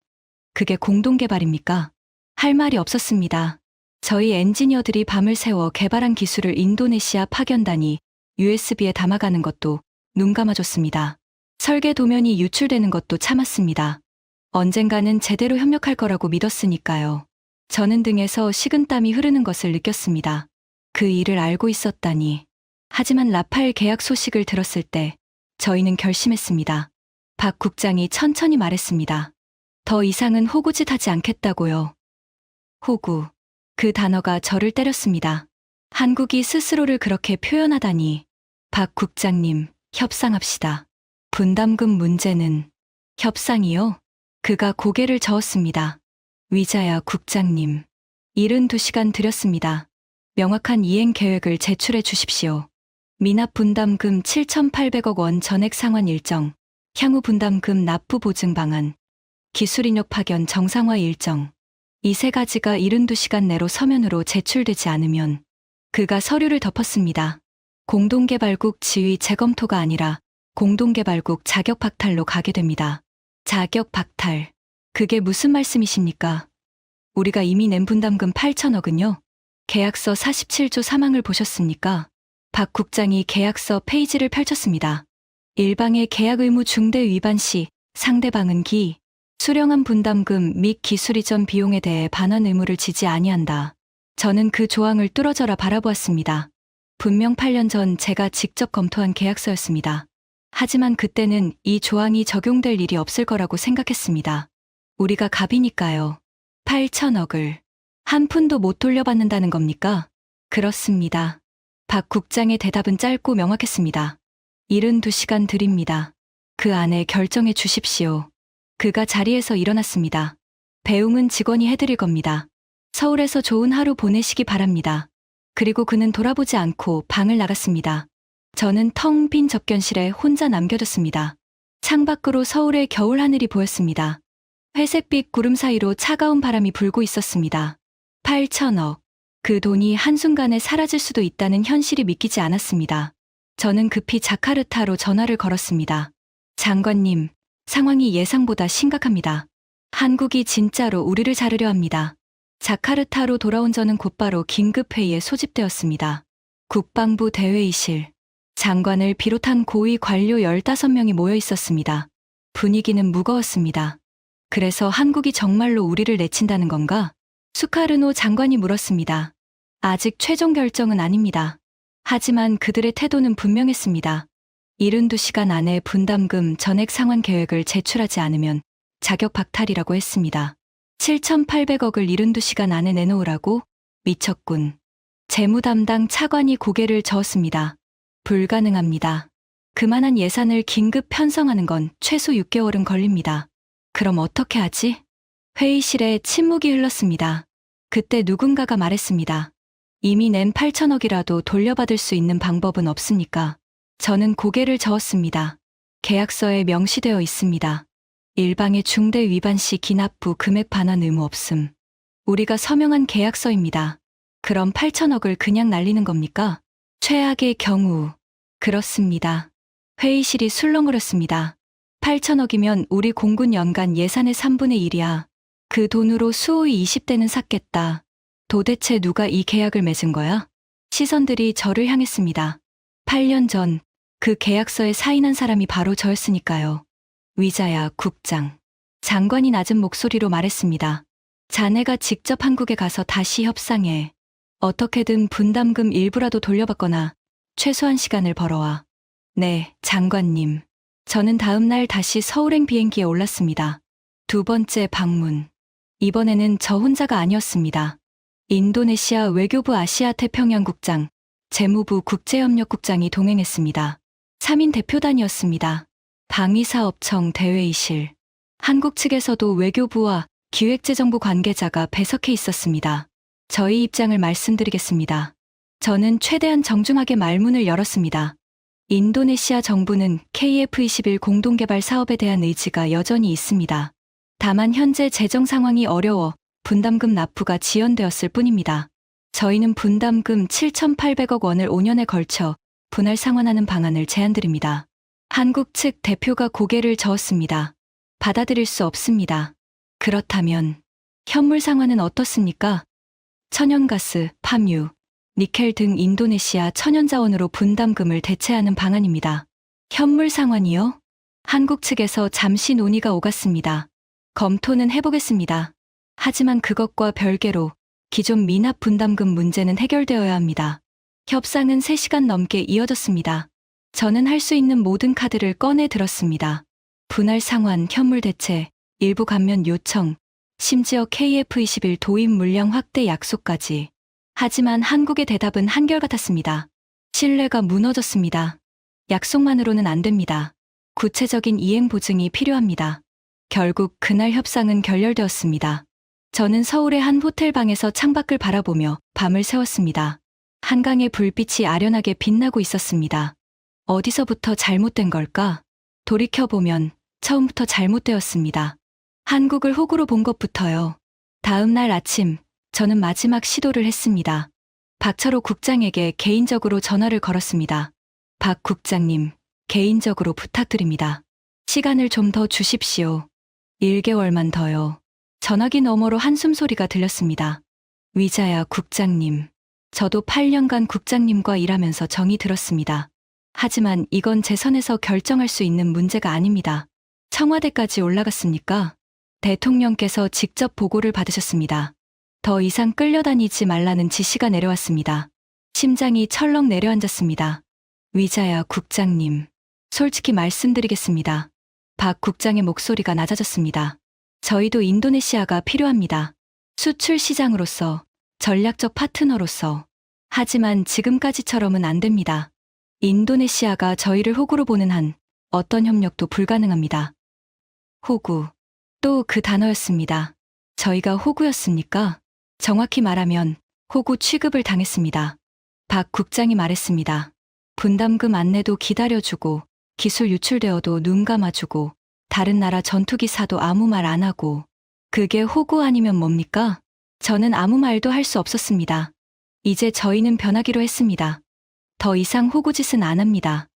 그게 공동개발입니까? 할 말이 없었습니다. 저희 엔지니어들이 밤을 새워 개발한 기술을 인도네시아 파견단이 USB에 담아가는 것도 눈 감아줬습니다. 설계 도면이 유출되는 것도 참았습니다. 언젠가는 제대로 협력할 거라고 믿었으니까요. 저는 등에서 식은땀이 흐르는 것을 느꼈습니다. 그 일을 알고 있었다니. 하지만 라팔 계약 소식을 들었을 때 저희는 결심했습니다. 박 국장이 천천히 말했습니다. 더 이상은 호구짓 하지 않겠다고요. 호구. 그 단어가 저를 때렸습니다. 한국이 스스로를 그렇게 표현하다니. 박 국장님, 협상합시다. 분담금 문제는 협상이요? 그가 고개를 저었습니다. 위자야 국장님. 72시간 드렸습니다. 명확한 이행 계획을 제출해 주십시오. 미납 분담금 7,800억 원 전액 상환 일정, 향후 분담금 납부 보증 방안, 기술인력 파견 정상화 일정. 이 세 가지가 72시간 내로 서면으로 제출되지 않으면 그가 서류를 덮었습니다. 공동개발국 지위 재검토가 아니라 공동개발국 자격 박탈로 가게 됩니다. 자격 박탈. 그게 무슨 말씀이십니까? 우리가 이미 낸 분담금 8천억은요? 계약서 47조 3항을 보셨습니까? 박 국장이 계약서 페이지를 펼쳤습니다. 일방의 계약 의무 중대 위반 시 상대방은 수령한 분담금 및 기술 이전 비용에 대해 반환 의무를 지지 아니한다. 저는 그 조항을 뚫어져라 바라보았습니다. 분명 8년 전 제가 직접 검토한 계약서였습니다. 하지만 그때는 이 조항이 적용될 일이 없을 거라고 생각했습니다. 우리가 갑이니까요. 8천억을 한 푼도 못 돌려받는다는 겁니까? 그렇습니다. 박 국장의 대답은 짧고 명확했습니다. 72시간 드립니다. 그 안에 결정해 주십시오. 그가 자리에서 일어났습니다. 배웅은 직원이 해드릴 겁니다. 서울에서 좋은 하루 보내시기 바랍니다. 그리고 그는 돌아보지 않고 방을 나갔습니다. 저는 텅 빈 접견실에 혼자 남겨뒀습니다. 창밖으로 서울의 겨울 하늘이 보였습니다. 회색빛 구름 사이로 차가운 바람이 불고 있었습니다. 8천억. 그 돈이 한순간에 사라질 수도 있다는 현실이 믿기지 않았습니다. 저는 급히 자카르타로 전화를 걸었습니다. 장관님, 상황이 예상보다 심각합니다. 한국이 진짜로 우리를 자르려 합니다. 자카르타로 돌아온 저는 곧바로 긴급회의에 소집되었습니다. 국방부 대회의실. 장관을 비롯한 고위 관료 15명이 모여 있었습니다. 분위기는 무거웠습니다. 그래서 한국이 정말로 우리를 내친다는 건가? 수카르노 장관이 물었습니다. 아직 최종 결정은 아닙니다. 하지만 그들의 태도는 분명했습니다. 72시간 안에 분담금 전액 상환 계획을 제출하지 않으면 자격 박탈이라고 했습니다. 7,800억을 72시간 안에 내놓으라고? 미쳤군. 재무 담당 차관이 고개를 저었습니다. 불가능합니다. 그만한 예산을 긴급 편성하는 건 최소 6개월은 걸립니다. 그럼 어떻게 하지? 회의실에 침묵이 흘렀습니다. 그때 누군가가 말했습니다. 이미 낸 8천억이라도 돌려받을 수 있는 방법은 없습니까? 저는 고개를 저었습니다. 계약서에 명시되어 있습니다. 일방의 중대 위반 시 기납부 금액 반환 의무 없음. 우리가 서명한 계약서입니다. 그럼 8천억을 그냥 날리는 겁니까? 최악의 경우. 그렇습니다. 회의실이 술렁거렸습니다. 8천억이면 우리 공군 연간 예산의 3분의 1이야. 그 돈으로 수호의 20대는 샀겠다. 도대체 누가 이 계약을 맺은 거야? 시선들이 저를 향했습니다. 8년 전 그 계약서에 사인한 사람이 바로 저였으니까요. 위자야 국장. 장관이 낮은 목소리로 말했습니다. 자네가 직접 한국에 가서 다시 협상해. 어떻게든 분담금 일부라도 돌려받거나 최소한 시간을 벌어와. 네, 장관님. 저는 다음 날 다시 서울행 비행기에 올랐습니다. 두 번째 방문. 이번에는 저 혼자가 아니었습니다. 인도네시아 외교부 아시아 태평양국장, 재무부 국제협력국장이 동행했습니다. 3인 대표단이었습니다. 방위사업청 대회의실. 한국 측에서도 외교부와 기획재정부 관계자가 배석해 있었습니다. 저희 입장을 말씀드리겠습니다. 저는 최대한 정중하게 말문을 열었습니다. 인도네시아 정부는 KF-21 공동개발 사업에 대한 의지가 여전히 있습니다. 다만 현재 재정 상황이 어려워 분담금 납부가 지연되었을 뿐입니다. 저희는 분담금 7,800억 원을 5년에 걸쳐 분할 상환하는 방안을 제안드립니다. 한국 측 대표가 고개를 저었습니다. 받아들일 수 없습니다. 그렇다면 현물 상환은 어떻습니까? 천연가스, 팜유, 니켈 등 인도네시아 천연자원으로 분담금을 대체하는 방안입니다. 현물 상환이요? 한국 측에서 잠시 논의가 오갔습니다. 검토는 해보겠습니다. 하지만 그것과 별개로 기존 미납 분담금 문제는 해결되어야 합니다. 협상은 3시간 넘게 이어졌습니다. 저는 할 수 있는 모든 카드를 꺼내 들었습니다. 분할 상환, 현물 대체, 일부 감면 요청, 심지어 KF-21 도입 물량 확대 약속까지. 하지만 한국의 대답은 한결같았습니다. 신뢰가 무너졌습니다. 약속만으로는 안 됩니다. 구체적인 이행 보증이 필요합니다. 결국 그날 협상은 결렬되었습니다. 저는 서울의 한 호텔 방에서 창밖을 바라보며 밤을 새웠습니다. 한강의 불빛이 아련하게 빛나고 있었습니다. 어디서부터 잘못된 걸까? 돌이켜보면 처음부터 잘못되었습니다. 한국을 호구로 본 것부터요. 다음 날 아침, 저는 마지막 시도를 했습니다. 박철호 국장에게 개인적으로 전화를 걸었습니다. 박 국장님, 개인적으로 부탁드립니다. 시간을 좀 더 주십시오. 1개월만 더요. 전화기 너머로 한숨 소리가 들렸습니다. 위자야 국장님. 저도 8년간 국장님과 일하면서 정이 들었습니다. 하지만 이건 제 선에서 결정할 수 있는 문제가 아닙니다. 청와대까지 올라갔습니까? 대통령께서 직접 보고를 받으셨습니다. 더 이상 끌려다니지 말라는 지시가 내려왔습니다. 심장이 철렁 내려앉았습니다. 위자야 국장님. 솔직히 말씀드리겠습니다. 박 국장의 목소리가 낮아졌습니다. 저희도 인도네시아가 필요합니다. 수출 시장으로서, 전략적 파트너로서. 하지만 지금까지처럼은 안 됩니다. 인도네시아가 저희를 호구로 보는 한 어떤 협력도 불가능합니다. 호구. 또 그 단어였습니다. 저희가 호구였습니까? 정확히 말하면 호구 취급을 당했습니다. 박 국장이 말했습니다. 분담금 안내도 기다려주고 기술 유출되어도 눈 감아주고 다른 나라 전투기 사도 아무 말 안 하고 그게 호구 아니면 뭡니까? 저는 아무 말도 할 수 없었습니다. 이제 저희는 변하기로 했습니다. 더 이상 호구짓은 안 합니다.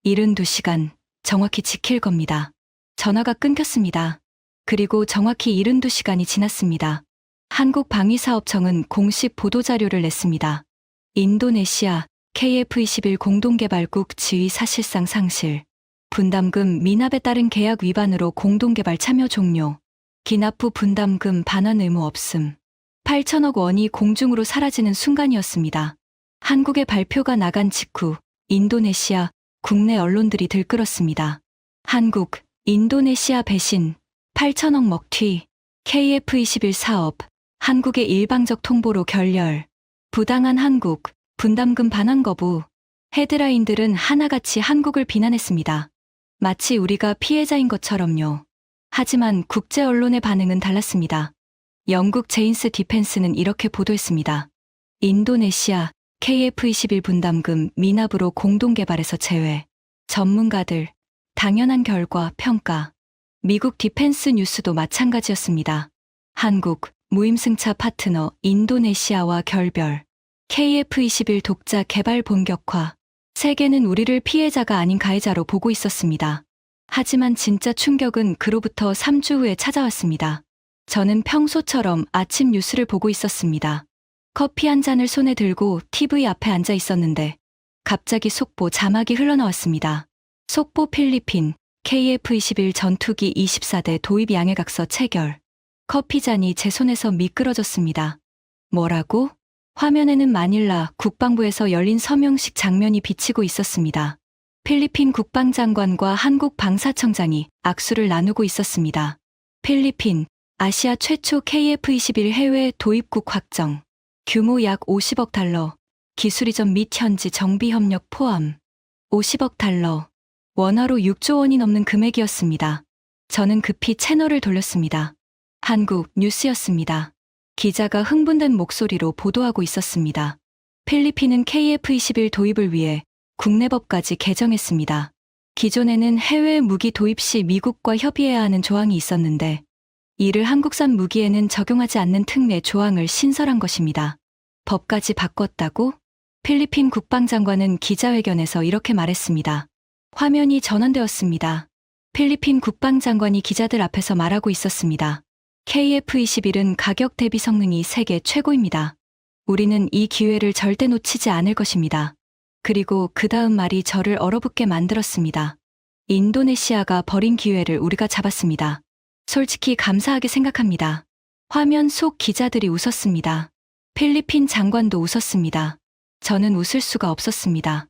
72시간 정확히 지킬 겁니다. 전화가 끊겼습니다. 그리고 정확히 72시간이 지났습니다. 한국방위사업청은 공식 보도자료를 냈습니다. 인도네시아 KF-21 공동개발국 지위 사실상 상실. 분담금 미납에 따른 계약 위반으로 공동개발 참여 종료. 기납 후 분담금 반환 의무 없음. 8천억 원이 공중으로 사라지는 순간이었습니다. 한국의 발표가 나간 직후 인도네시아 국내 언론들이 들끓었습니다. 한국, 인도네시아 배신, 8천억 먹튀, KF-21 사업, 한국의 일방적 통보로 결렬, 부당한 한국, 분담금 반환 거부. 헤드라인들은 하나같이 한국을 비난했습니다. 마치 우리가 피해자인 것처럼요. 하지만 국제 언론의 반응은 달랐습니다. 영국 제인스 디펜스는 이렇게 보도했습니다. 인도네시아 KF-21 분담금 미납으로 공동개발에서 제외. 전문가들, 당연한 결과, 평가. 미국 디펜스 뉴스도 마찬가지였습니다. 한국, 무임승차 파트너 인도네시아와 결별. KF-21 독자 개발 본격화. 세계는 우리를 피해자가 아닌 가해자로 보고 있었습니다. 하지만 진짜 충격은 그로부터 3주 후에 찾아왔습니다. 저는 평소처럼 아침 뉴스를 보고 있었습니다. 커피 한 잔을 손에 들고 TV 앞에 앉아 있었는데 갑자기 속보 자막이 흘러나왔습니다. 속보 필리핀 KF-21 전투기 24대 도입 양해각서 체결. 커피잔이 제 손에서 미끄러졌습니다. 뭐라고? 화면에는 마닐라 국방부에서 열린 서명식 장면이 비치고 있었습니다. 필리핀 국방장관과 한국 방사청장이 악수를 나누고 있었습니다. 필리핀, 아시아 최초 KF-21 해외 도입국 확정. 규모 약 50억 달러. 기술 이전 및 현지 정비 협력 포함. 50억 달러. 원화로 6조 원이 넘는 금액이었습니다. 저는 급히 채널을 돌렸습니다. 한국 뉴스였습니다. 기자가 흥분된 목소리로 보도하고 있었습니다. 필리핀은 KF-21 도입을 위해 국내법까지 개정했습니다. 기존에는 해외 무기 도입 시 미국과 협의해야 하는 조항이 있었는데 이를 한국산 무기에는 적용하지 않는 특례 조항을 신설한 것입니다. 법까지 바꿨다고? 필리핀 국방장관은 기자회견에서 이렇게 말했습니다. 화면이 전환되었습니다. 필리핀 국방장관이 기자들 앞에서 말하고 있었습니다. KF-21은 가격 대비 성능이 세계 최고입니다. 우리는 이 기회를 절대 놓치지 않을 것입니다. 그리고 그 다음 말이 저를 얼어붙게 만들었습니다. 인도네시아가 버린 기회를 우리가 잡았습니다. 솔직히 감사하게 생각합니다. 화면 속 기자들이 웃었습니다. 필리핀 장관도 웃었습니다. 저는 웃을 수가 없었습니다.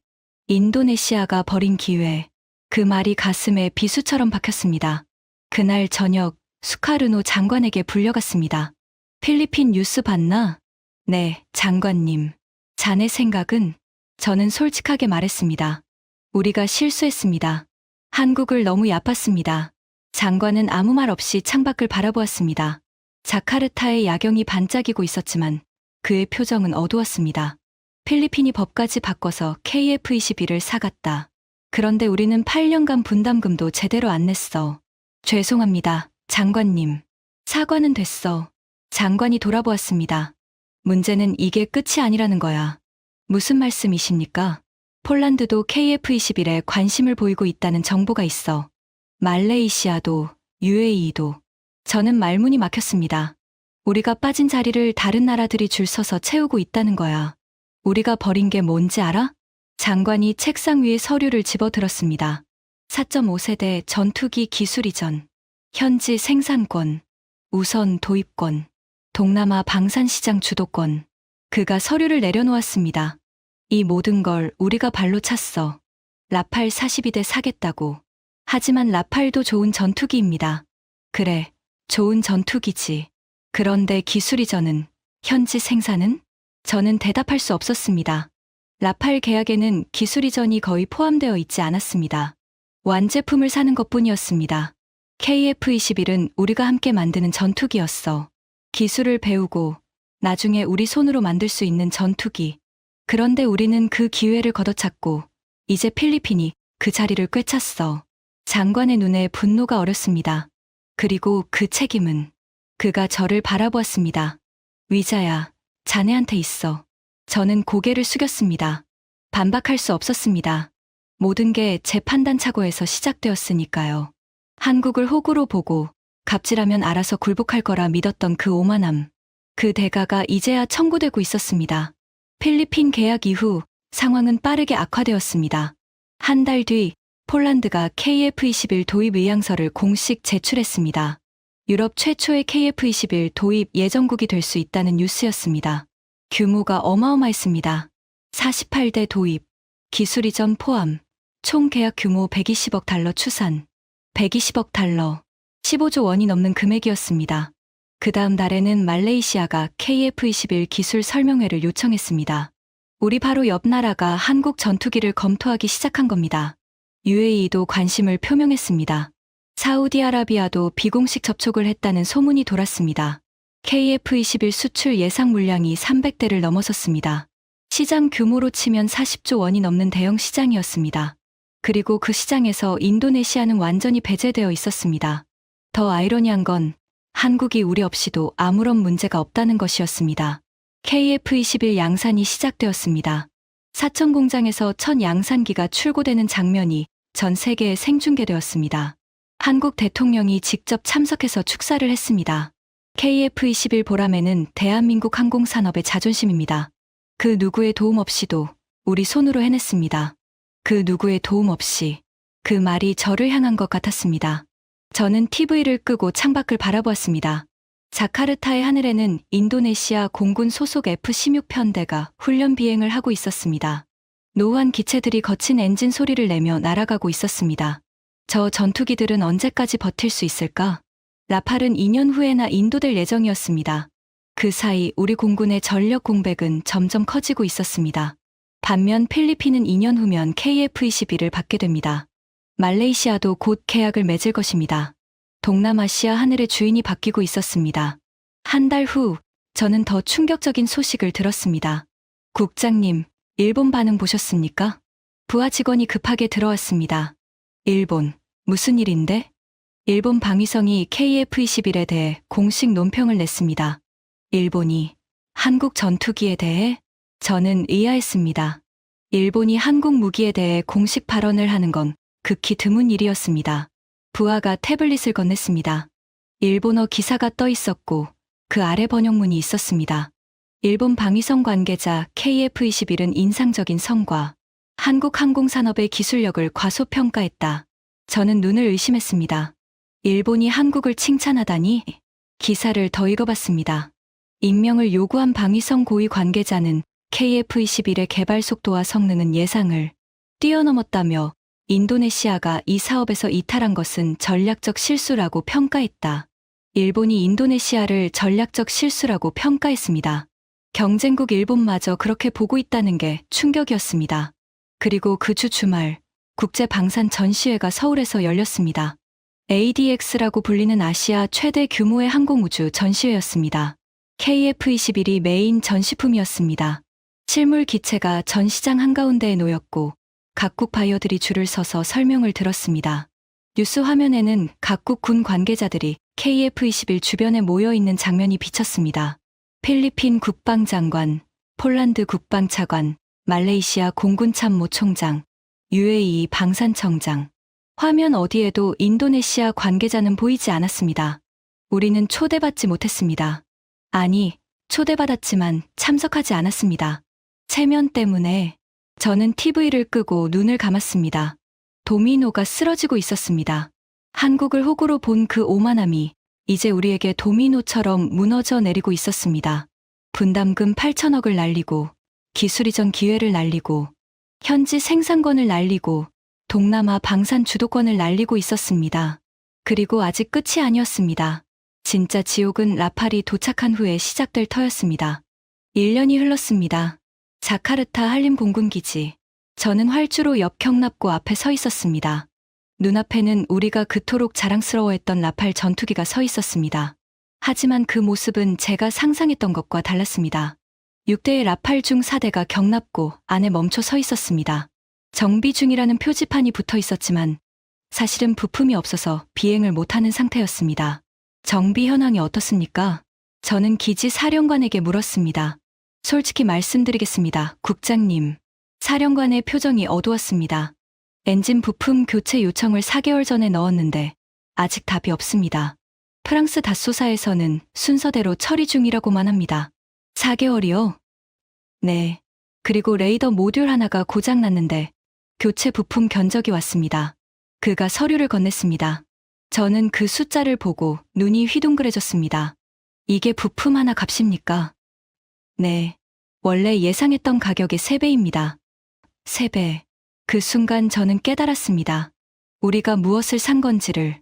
인도네시아가 버린 기회. 그 말이 가슴에 비수처럼 박혔습니다. 그날 저녁 수카르노 장관에게 불려갔습니다. 필리핀 뉴스 봤나? 네, 장관님. 자네 생각은? 저는 솔직하게 말했습니다. 우리가 실수했습니다. 한국을 너무 얕봤습니다. 장관은 아무 말 없이 창밖을 바라보았습니다. 자카르타의 야경이 반짝이고 있었지만 그의 표정은 어두웠습니다. 필리핀이 법까지 바꿔서 KF-21을 사갔다. 그런데 우리는 8년간 분담금도 제대로 안 냈어. 죄송합니다, 장관님. 사과는 됐어. 장관이 돌아보았습니다. 문제는 이게 끝이 아니라는 거야. 무슨 말씀이십니까? 폴란드도 KF-21에 관심을 보이고 있다는 정보가 있어. 말레이시아도, UAE도. 저는 말문이 막혔습니다. 우리가 빠진 자리를 다른 나라들이 줄 서서 채우고 있다는 거야. 우리가 버린 게 뭔지 알아? 장관이 책상 위에 서류를 집어들었습니다. 4.5세대 전투기 기술 이전, 현지 생산권, 우선 도입권, 동남아 방산시장 주도권. 그가 서류를 내려놓았습니다. 이 모든 걸 우리가 발로 찼어. 라팔 42대 사겠다고. 하지만 라팔도 좋은 전투기입니다. 그래, 좋은 전투기지. 그런데 기술 이전은, 현지 생산은? 저는 대답할 수 없었습니다. 라팔 계약에는 기술 이전이 거의 포함되어 있지 않았습니다. 완제품을 사는 것뿐이었습니다. KF-21은 우리가 함께 만드는 전투기였어. 기술을 배우고 나중에 우리 손으로 만들 수 있는 전투기. 그런데 우리는 그 기회를 걷어찼고 이제 필리핀이 그 자리를 꿰찼어. 장관의 눈에 분노가 어렸습니다. 그리고 그 책임은 그가 저를 바라보았습니다. 위자야, 자네한테 있어. 저는 고개를 숙였습니다. 반박할 수 없었습니다. 모든 게 제 판단 착오에서 시작되었으니까요. 한국을 호구로 보고 갑질하면 알아서 굴복할 거라 믿었던 그 오만함. 그 대가가 이제야 청구되고 있었습니다. 필리핀 계약 이후 상황은 빠르게 악화되었습니다. 한 달 뒤 폴란드가 KF-21 도입 의향서를 공식 제출했습니다. 유럽 최초의 KF-21 도입 예정국이 될 수 있다는 뉴스였습니다. 규모가 어마어마했습니다. 48대 도입, 기술 이전 포함, 총 계약 규모 120억 달러 추산, 120억 달러, 15조 원이 넘는 금액이었습니다. 그 다음 달에는 말레이시아가 KF-21 기술 설명회를 요청했습니다. 우리 바로 옆 나라가 한국 전투기를 검토하기 시작한 겁니다. UAE도 관심을 표명했습니다. 사우디아라비아도 비공식 접촉을 했다는 소문이 돌았습니다. KF-21 수출 예상 물량이 300대를 넘어섰습니다. 시장 규모로 치면 40조 원이 넘는 대형 시장이었습니다. 그리고 그 시장에서 인도네시아는 완전히 배제되어 있었습니다. 더 아이러니한 건 한국이 우리 없이도 아무런 문제가 없다는 것이었습니다. KF-21 양산이 시작되었습니다. 사천 공장에서 첫 양산기가 출고되는 장면이 전 세계에 생중계되었습니다. 한국 대통령이 직접 참석해서 축사를 했습니다. KF-21 보람에는 대한민국 항공산업의 자존심입니다. 그 누구의 도움 없이도 우리 손으로 해냈습니다. 그 누구의 도움 없이. 그 말이 저를 향한 것 같았습니다. 저는 TV를 끄고 창밖을 바라보았습니다. 자카르타의 하늘에는 인도네시아 공군 소속 F-16 편대가 훈련 비행을 하고 있었습니다. 노후한 기체들이 거친 엔진 소리를 내며 날아가고 있었습니다. 저 전투기들은 언제까지 버틸 수 있을까? 라팔은 2년 후에나 인도될 예정이었습니다. 그 사이 우리 공군의 전력 공백은 점점 커지고 있었습니다. 반면 필리핀은 2년 후면 KF-21을 받게 됩니다. 말레이시아도 곧 계약을 맺을 것입니다. 동남아시아 하늘의 주인이 바뀌고 있었습니다. 한 달 후, 저는 더 충격적인 소식을 들었습니다. 국장님, 일본 반응 보셨습니까? 부하 직원이 급하게 들어왔습니다. 일본, 무슨 일인데? 일본 방위성이 KF-21에 대해 공식 논평을 냈습니다. 일본이 한국 전투기에 대해? 저는 의아했습니다. 일본이 한국 무기에 대해 공식 발언을 하는 건 극히 드문 일이었습니다. 부하가 태블릿을 건넸습니다. 일본어 기사가 떠 있었고 그 아래 번역문이 있었습니다. 일본 방위성 관계자 KF-21은 인상적인 성과, 한국 항공산업의 기술력을 과소평가했다. 저는 눈을 의심했습니다. 일본이 한국을 칭찬하다니? 기사를 더 읽어봤습니다. 임명을 요구한 방위성 고위 관계자는 KF-21의 개발 속도와 성능은 예상을 뛰어넘었다며 인도네시아가 이 사업에서 이탈한 것은 전략적 실수라고 평가했다. 일본이 인도네시아를 전략적 실수라고 평가했습니다. 경쟁국 일본마저 그렇게 보고 있다는 게 충격이었습니다. 그리고 그 주 주말, 국제 방산 전시회가 서울에서 열렸습니다. ADX라고 불리는 아시아 최대 규모의 항공우주 전시회였습니다. KF-21이 메인 전시품이었습니다. 실물 기체가 전시장 한가운데에 놓였고 각국 바이어들이 줄을 서서 설명을 들었습니다. 뉴스 화면에는 각국 군 관계자들이 KF-21 주변에 모여 있는 장면이 비쳤습니다. 필리핀 국방장관, 폴란드 국방차관, 말레이시아 공군참모 총장, UAE 방산청장. 화면 어디에도 인도네시아 관계자는 보이지 않았습니다. 우리는 초대받지 못했습니다. 아니, 초대받았지만 참석하지 않았습니다. 체면 때문에 저는 TV를 끄고 눈을 감았습니다. 도미노가 쓰러지고 있었습니다. 한국을 호구로 본 그 오만함이 이제 우리에게 도미노처럼 무너져 내리고 있었습니다. 분담금 8천억을 날리고 기술 이전 기회를 날리고 현지 생산권을 날리고 동남아 방산 주도권을 날리고 있었습니다. 그리고 아직 끝이 아니었습니다. 진짜 지옥은 라팔이 도착한 후에 시작될 터였습니다. 1년이 흘렀습니다. 자카르타 한림 공군기지. 저는 활주로 옆 경납고 앞에 서 있었습니다. 눈앞에는 우리가 그토록 자랑스러워했던 라팔 전투기가 서 있었습니다. 하지만 그 모습은 제가 상상했던 것과 달랐습니다. 6대의 라팔 중 4대가 경납고 안에 멈춰 서 있었습니다. 정비 중이라는 표지판이 붙어 있었지만 사실은 부품이 없어서 비행을 못하는 상태였습니다. 정비 현황이 어떻습니까? 저는 기지 사령관에게 물었습니다. 솔직히 말씀드리겠습니다, 국장님. 사령관의 표정이 어두웠습니다. 엔진 부품 교체 요청을 4개월 전에 넣었는데 아직 답이 없습니다. 프랑스 다소사에서는 순서대로 처리 중이라고만 합니다. 4개월이요? 네. 그리고 레이더 모듈 하나가 고장났는데 교체 부품 견적이 왔습니다. 그가 서류를 건넸습니다. 저는 그 숫자를 보고 눈이 휘둥그레졌습니다. 이게 부품 하나 값입니까? 네. 원래 예상했던 가격의 3배입니다. 3배. 그 순간 저는 깨달았습니다. 우리가 무엇을 산 건지를.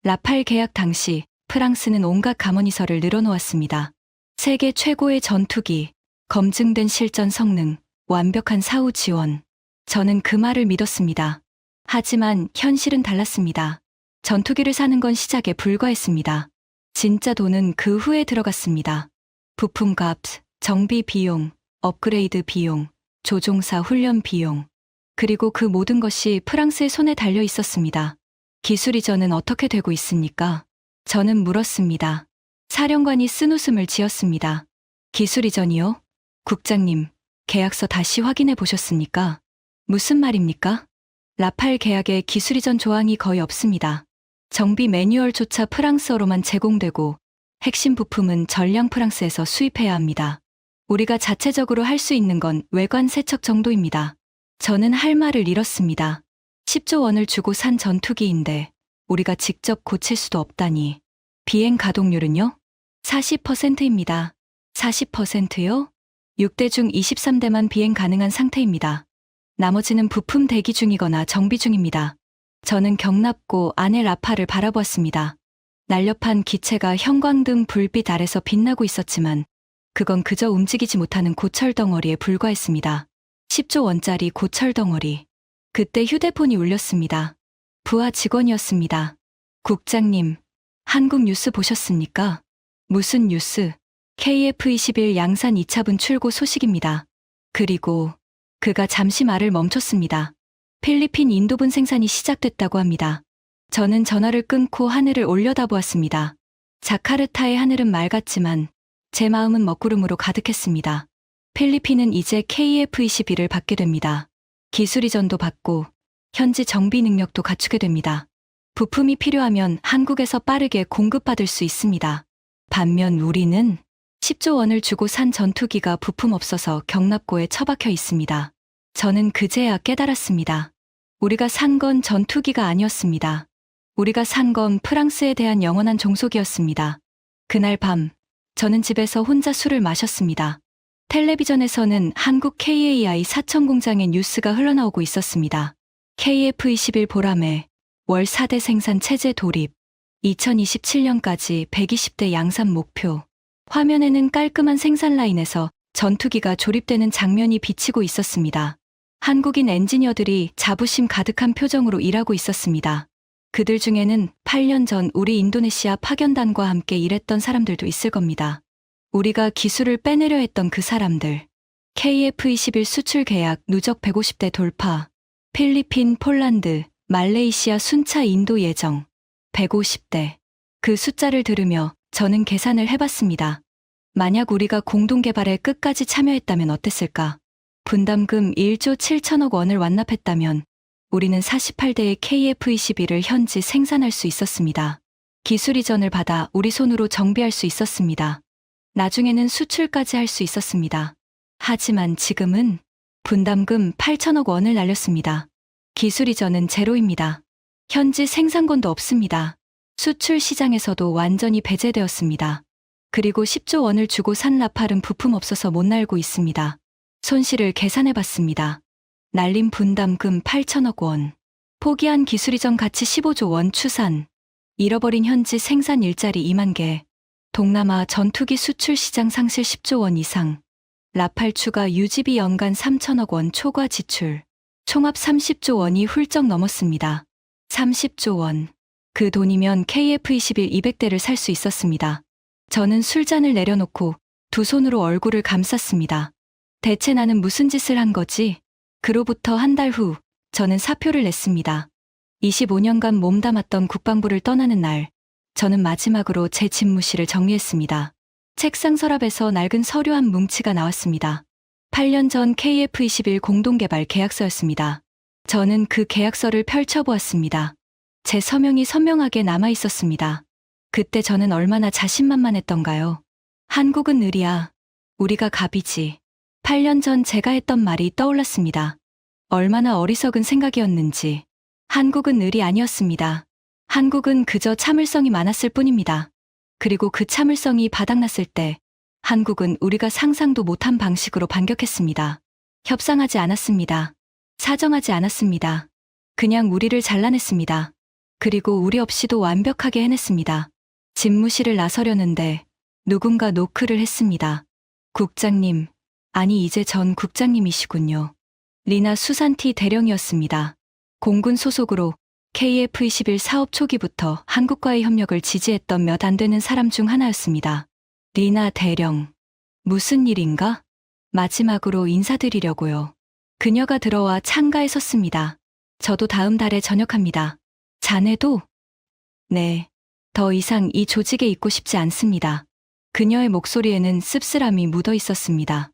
라팔 계약 당시 프랑스는 온갖 감언이설을 늘어놓았습니다. 세계 최고의 전투기, 검증된 실전 성능, 완벽한 사후 지원. 저는 그 말을 믿었습니다. 하지만 현실은 달랐습니다. 전투기를 사는 건 시작에 불과했습니다. 진짜 돈은 그 후에 들어갔습니다. 부품값, 정비 비용, 업그레이드 비용, 조종사 훈련 비용. 그리고 그 모든 것이 프랑스의 손에 달려 있었습니다. 기술 이전은 어떻게 되고 있습니까? 저는 물었습니다. 사령관이 쓴웃음을 지었습니다. 기술 이전이요? 국장님, 계약서 다시 확인해 보셨습니까? 무슨 말입니까? 라팔 계약에 기술 이전 조항이 거의 없습니다. 정비 매뉴얼조차 프랑스어로만 제공되고 핵심 부품은 전량 프랑스에서 수입해야 합니다. 우리가 자체적으로 할 수 있는 건 외관 세척 정도입니다. 저는 할 말을 잃었습니다. 10조 원을 주고 산 전투기인데 우리가 직접 고칠 수도 없다니. 비행 가동률은요? 40%입니다. 40%요? 6대 중 23대만 비행 가능한 상태입니다. 나머지는 부품 대기 중이거나 정비 중입니다. 저는 경납고 안의 라팔을 바라보았습니다. 날렵한 기체가 형광등 불빛 아래서 빛나고 있었지만 그건 그저 움직이지 못하는 고철 덩어리에 불과했습니다. 10조 원짜리 고철 덩어리. 그때 휴대폰이 울렸습니다. 부하 직원이었습니다. 국장님, 한국 뉴스 보셨습니까? 무슨 뉴스? KF21 양산 2차분 출고 소식입니다. 그리고 그가 잠시 말을 멈췄습니다. 필리핀 인도분 생산이 시작됐다고 합니다. 저는 전화를 끊고 하늘을 올려다보았습니다. 자카르타의 하늘은 맑았지만 제 마음은 먹구름으로 가득했습니다. 필리핀은 이제 KF21을 받게 됩니다. 기술 이전도 받고 현지 정비 능력도 갖추게 됩니다. 부품이 필요하면 한국에서 빠르게 공급받을 수 있습니다. 반면 우리는 10조 원을 주고 산 전투기가 부품 없어서 경납고에 처박혀 있습니다. 저는 그제야 깨달았습니다. 우리가 산 건 전투기가 아니었습니다. 우리가 산 건 프랑스에 대한 영원한 종속이었습니다. 그날 밤, 저는 집에서 혼자 술을 마셨습니다. 텔레비전에서는 한국 KAI 사천 공장의 뉴스가 흘러나오고 있었습니다. KF21 보람에 월 4대 생산 체제 돌입, 2027년까지 120대 양산 목표. 화면에는 깔끔한 생산 라인에서 전투기가 조립되는 장면이 비치고 있었습니다. 한국인 엔지니어들이 자부심 가득한 표정으로 일하고 있었습니다. 그들 중에는 8년 전 우리 인도네시아 파견단과 함께 일했던 사람들도 있을 겁니다. 우리가 기술을 빼내려 했던 그 사람들. KF21 수출 계약 누적 150대 돌파. 필리핀, 폴란드, 말레이시아 순차 인도 예정. 150대. 그 숫자를 들으며 저는 계산을 해봤습니다. 만약 우리가 공동개발에 끝까지 참여했다면 어땠을까? 분담금 1조 7천억 원을 완납했다면 우리는 48대의 KF21을 현지 생산할 수 있었습니다. 기술 이전을 받아 우리 손으로 정비할 수 있었습니다. 나중에는 수출까지 할 수 있었습니다. 하지만 지금은 분담금 8천억 원을 날렸습니다. 기술 이전은 제로입니다. 현지 생산권도 없습니다. 수출 시장에서도 완전히 배제되었습니다. 그리고 10조 원을 주고 산 라팔은 부품 없어서 못 날고 있습니다. 손실을 계산해봤습니다. 날린 분담금 8천억 원. 포기한 기술 이전 가치 15조 원 추산. 잃어버린 현지 생산 일자리 2만 개. 동남아 전투기 수출 시장 상실 10조 원 이상. 라팔 추가 유지비 연간 3천억 원 초과 지출. 총합 30조 원이 훌쩍 넘었습니다. 30조 원. 그 돈이면 KF21 200대를 살 수 있었습니다. 저는 술잔을 내려놓고 두 손으로 얼굴을 감쌌습니다. 대체 나는 무슨 짓을 한 거지? 그로부터 한 달 후, 저는 사표를 냈습니다. 25년간 몸담았던 국방부를 떠나는 날, 저는 마지막으로 제 집무실을 정리했습니다. 책상 서랍에서 낡은 서류 한 뭉치가 나왔습니다. 8년 전 KF21 공동개발 계약서였습니다. 저는 그 계약서를 펼쳐보았습니다. 제 서명이 선명하게 남아 있었습니다. 그때 저는 얼마나 자신만만했던가요? 한국은 을이야. 우리가 갑이지. 8년 전 제가 했던 말이 떠올랐습니다. 얼마나 어리석은 생각이었는지. 한국은 을이 아니었습니다. 한국은 그저 참을성이 많았을 뿐입니다. 그리고 그 참을성이 바닥났을 때 한국은 우리가 상상도 못한 방식으로 반격했습니다. 협상하지 않았습니다. 사정하지 않았습니다. 그냥 우리를 잘라냈습니다. 그리고 우리 없이도 완벽하게 해냈습니다. 집무실을 나서려는데 누군가 노크를 했습니다. 국장님, 아니 이제 전 국장님이시군요. 리나 수산티 대령이었습니다. 공군 소속으로 KF21 사업 초기부터 한국과의 협력을 지지했던 몇 안 되는 사람 중 하나였습니다. 리나 대령. 무슨 일인가? 마지막으로 인사드리려고요. 그녀가 들어와 창가에 섰습니다. 저도 다음 달에 전역합니다. 자네도? 네. 더 이상 이 조직에 있고 싶지 않습니다. 그녀의 목소리에는 씁쓸함이 묻어 있었습니다.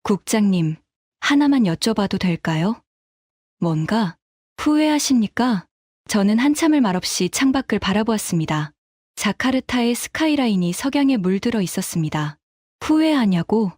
국장님, 하나만 여쭤봐도 될까요? 뭔가? 후회하십니까? 저는 한참을 말없이 창밖을 바라보았습니다. 자카르타의 스카이라인이 석양에 물들어 있었습니다. 후회하냐고?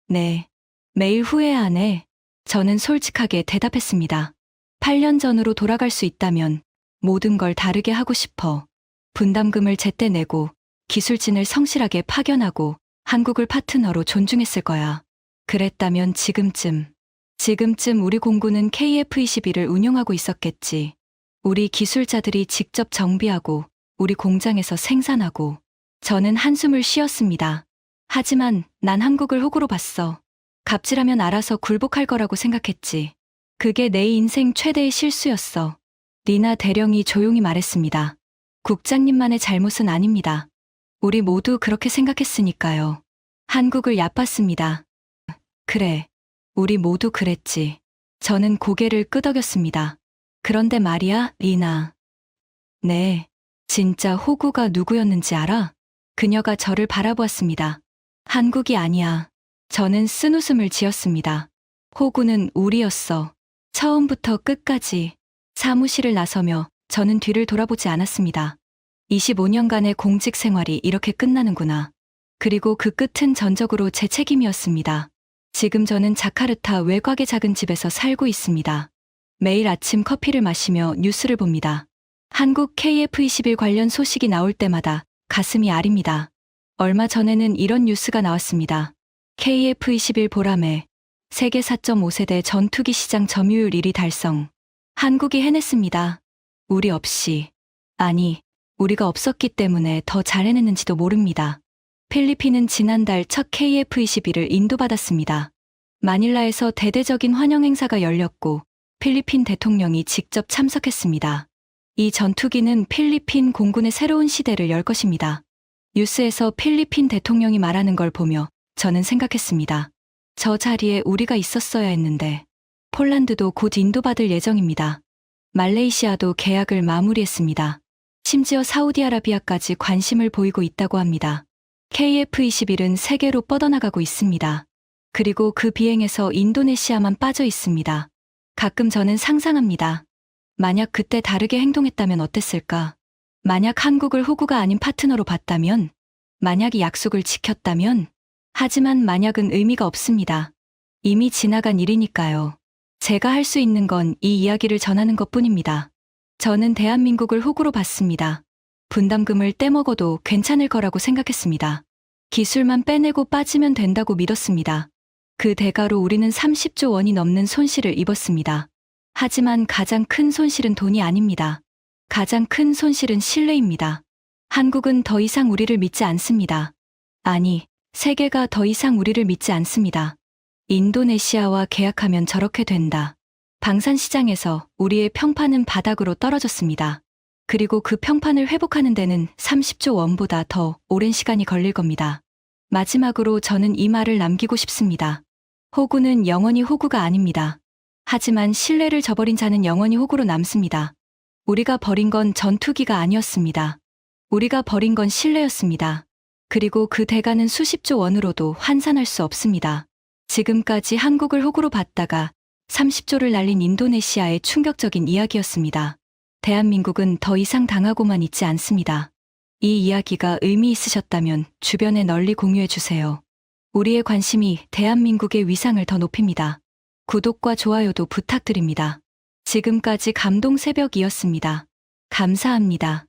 네. 매일 후회하네. 저는 솔직하게 대답했습니다. 8년 전으로 돌아갈 수 있다면 모든 걸 다르게 하고 싶어. 분담금을 제때 내고 기술진을 성실하게 파견하고 한국을 파트너로 존중했을 거야. 그랬다면 지금쯤 우리 공군은 KF21을 운용하고 있었겠지. 우리 기술자들이 직접 정비하고 우리 공장에서 생산하고. 저는 한숨을 쉬었습니다. 하지만 난 한국을 호구로 봤어. 갑질하면 알아서 굴복할 거라고 생각했지. 그게 내 인생 최대의 실수였어. 리나 대령이 조용히 말했습니다. 국장님만의 잘못은 아닙니다. 우리 모두 그렇게 생각했으니까요. 한국을 얕봤습니다. 그래, 우리 모두 그랬지. 저는 고개를 끄덕였습니다. 그런데 말이야, 리나. 네, 진짜 호구가 누구였는지 알아? 그녀가 저를 바라보았습니다. 한국이 아니야. 저는 쓴웃음을 지었습니다. 호구는 우리였어. 처음부터 끝까지. 사무실을 나서며 저는 뒤를 돌아보지 않았습니다. 25년간의 공직 생활이 이렇게 끝나는구나. 그리고 그 끝은 전적으로 제 책임이었습니다. 지금 저는 자카르타 외곽의 작은 집에서 살고 있습니다. 매일 아침 커피를 마시며 뉴스를 봅니다. 한국 KF21 관련 소식이 나올 때마다 가슴이 아립니다. 얼마 전에는 이런 뉴스가 나왔습니다. KF21 보람에 세계 4.5세대 전투기 시장 점유율 1위 달성. 한국이 해냈습니다. 우리 없이. 아니, 우리가 없었기 때문에 더 잘 해냈는지도 모릅니다. 필리핀은 지난달 첫 KF21을 인도받았습니다. 마닐라에서 대대적인 환영 행사가 열렸고 필리핀 대통령이 직접 참석했습니다. 이 전투기는 필리핀 공군의 새로운 시대를 열 것입니다. 뉴스에서 필리핀 대통령이 말하는 걸 보며 저는 생각했습니다. 저 자리에 우리가 있었어야 했는데. 폴란드도 곧 인도받을 예정입니다. 말레이시아도 계약을 마무리했습니다. 심지어 사우디아라비아까지 관심을 보이고 있다고 합니다. KF21은 세계로 뻗어나가고 있습니다. 그리고 그 비행에서 인도네시아만 빠져 있습니다. 가끔 저는 상상합니다. 만약 그때 다르게 행동했다면 어땠을까? 만약 한국을 호구가 아닌 파트너로 봤다면? 만약 이 약속을 지켰다면? 하지만 만약은 의미가 없습니다. 이미 지나간 일이니까요. 제가 할 수 있는 건 이 이야기를 전하는 것뿐입니다. 저는 대한민국을 호구로 봤습니다. 분담금을 떼먹어도 괜찮을 거라고 생각했습니다. 기술만 빼내고 빠지면 된다고 믿었습니다. 그 대가로 우리는 30조 원이 넘는 손실을 입었습니다. 하지만 가장 큰 손실은 돈이 아닙니다. 가장 큰 손실은 신뢰입니다. 한국은 더 이상 우리를 믿지 않습니다. 아니, 세계가 더 이상 우리를 믿지 않습니다. 인도네시아와 계약하면 저렇게 된다. 방산시장에서 우리의 평판은 바닥으로 떨어졌습니다. 그리고 그 평판을 회복하는 데는 30조 원보다 더 오랜 시간이 걸릴 겁니다. 마지막으로 저는 이 말을 남기고 싶습니다. 호구는 영원히 호구가 아닙니다. 하지만 신뢰를 저버린 자는 영원히 호구로 남습니다. 우리가 버린 건 전투기가 아니었습니다. 우리가 버린 건 신뢰였습니다. 그리고 그 대가는 수십조 원으로도 환산할 수 없습니다. 지금까지 한국을 호구로 봤다가 30조를 날린 인도네시아의 충격적인 이야기였습니다. 대한민국은 더 이상 당하고만 있지 않습니다. 이 이야기가 의미 있으셨다면 주변에 널리 공유해 주세요. 우리의 관심이 대한민국의 위상을 더 높입니다. 구독과 좋아요도 부탁드립니다. 지금까지 감동새벽이었습니다. 감사합니다.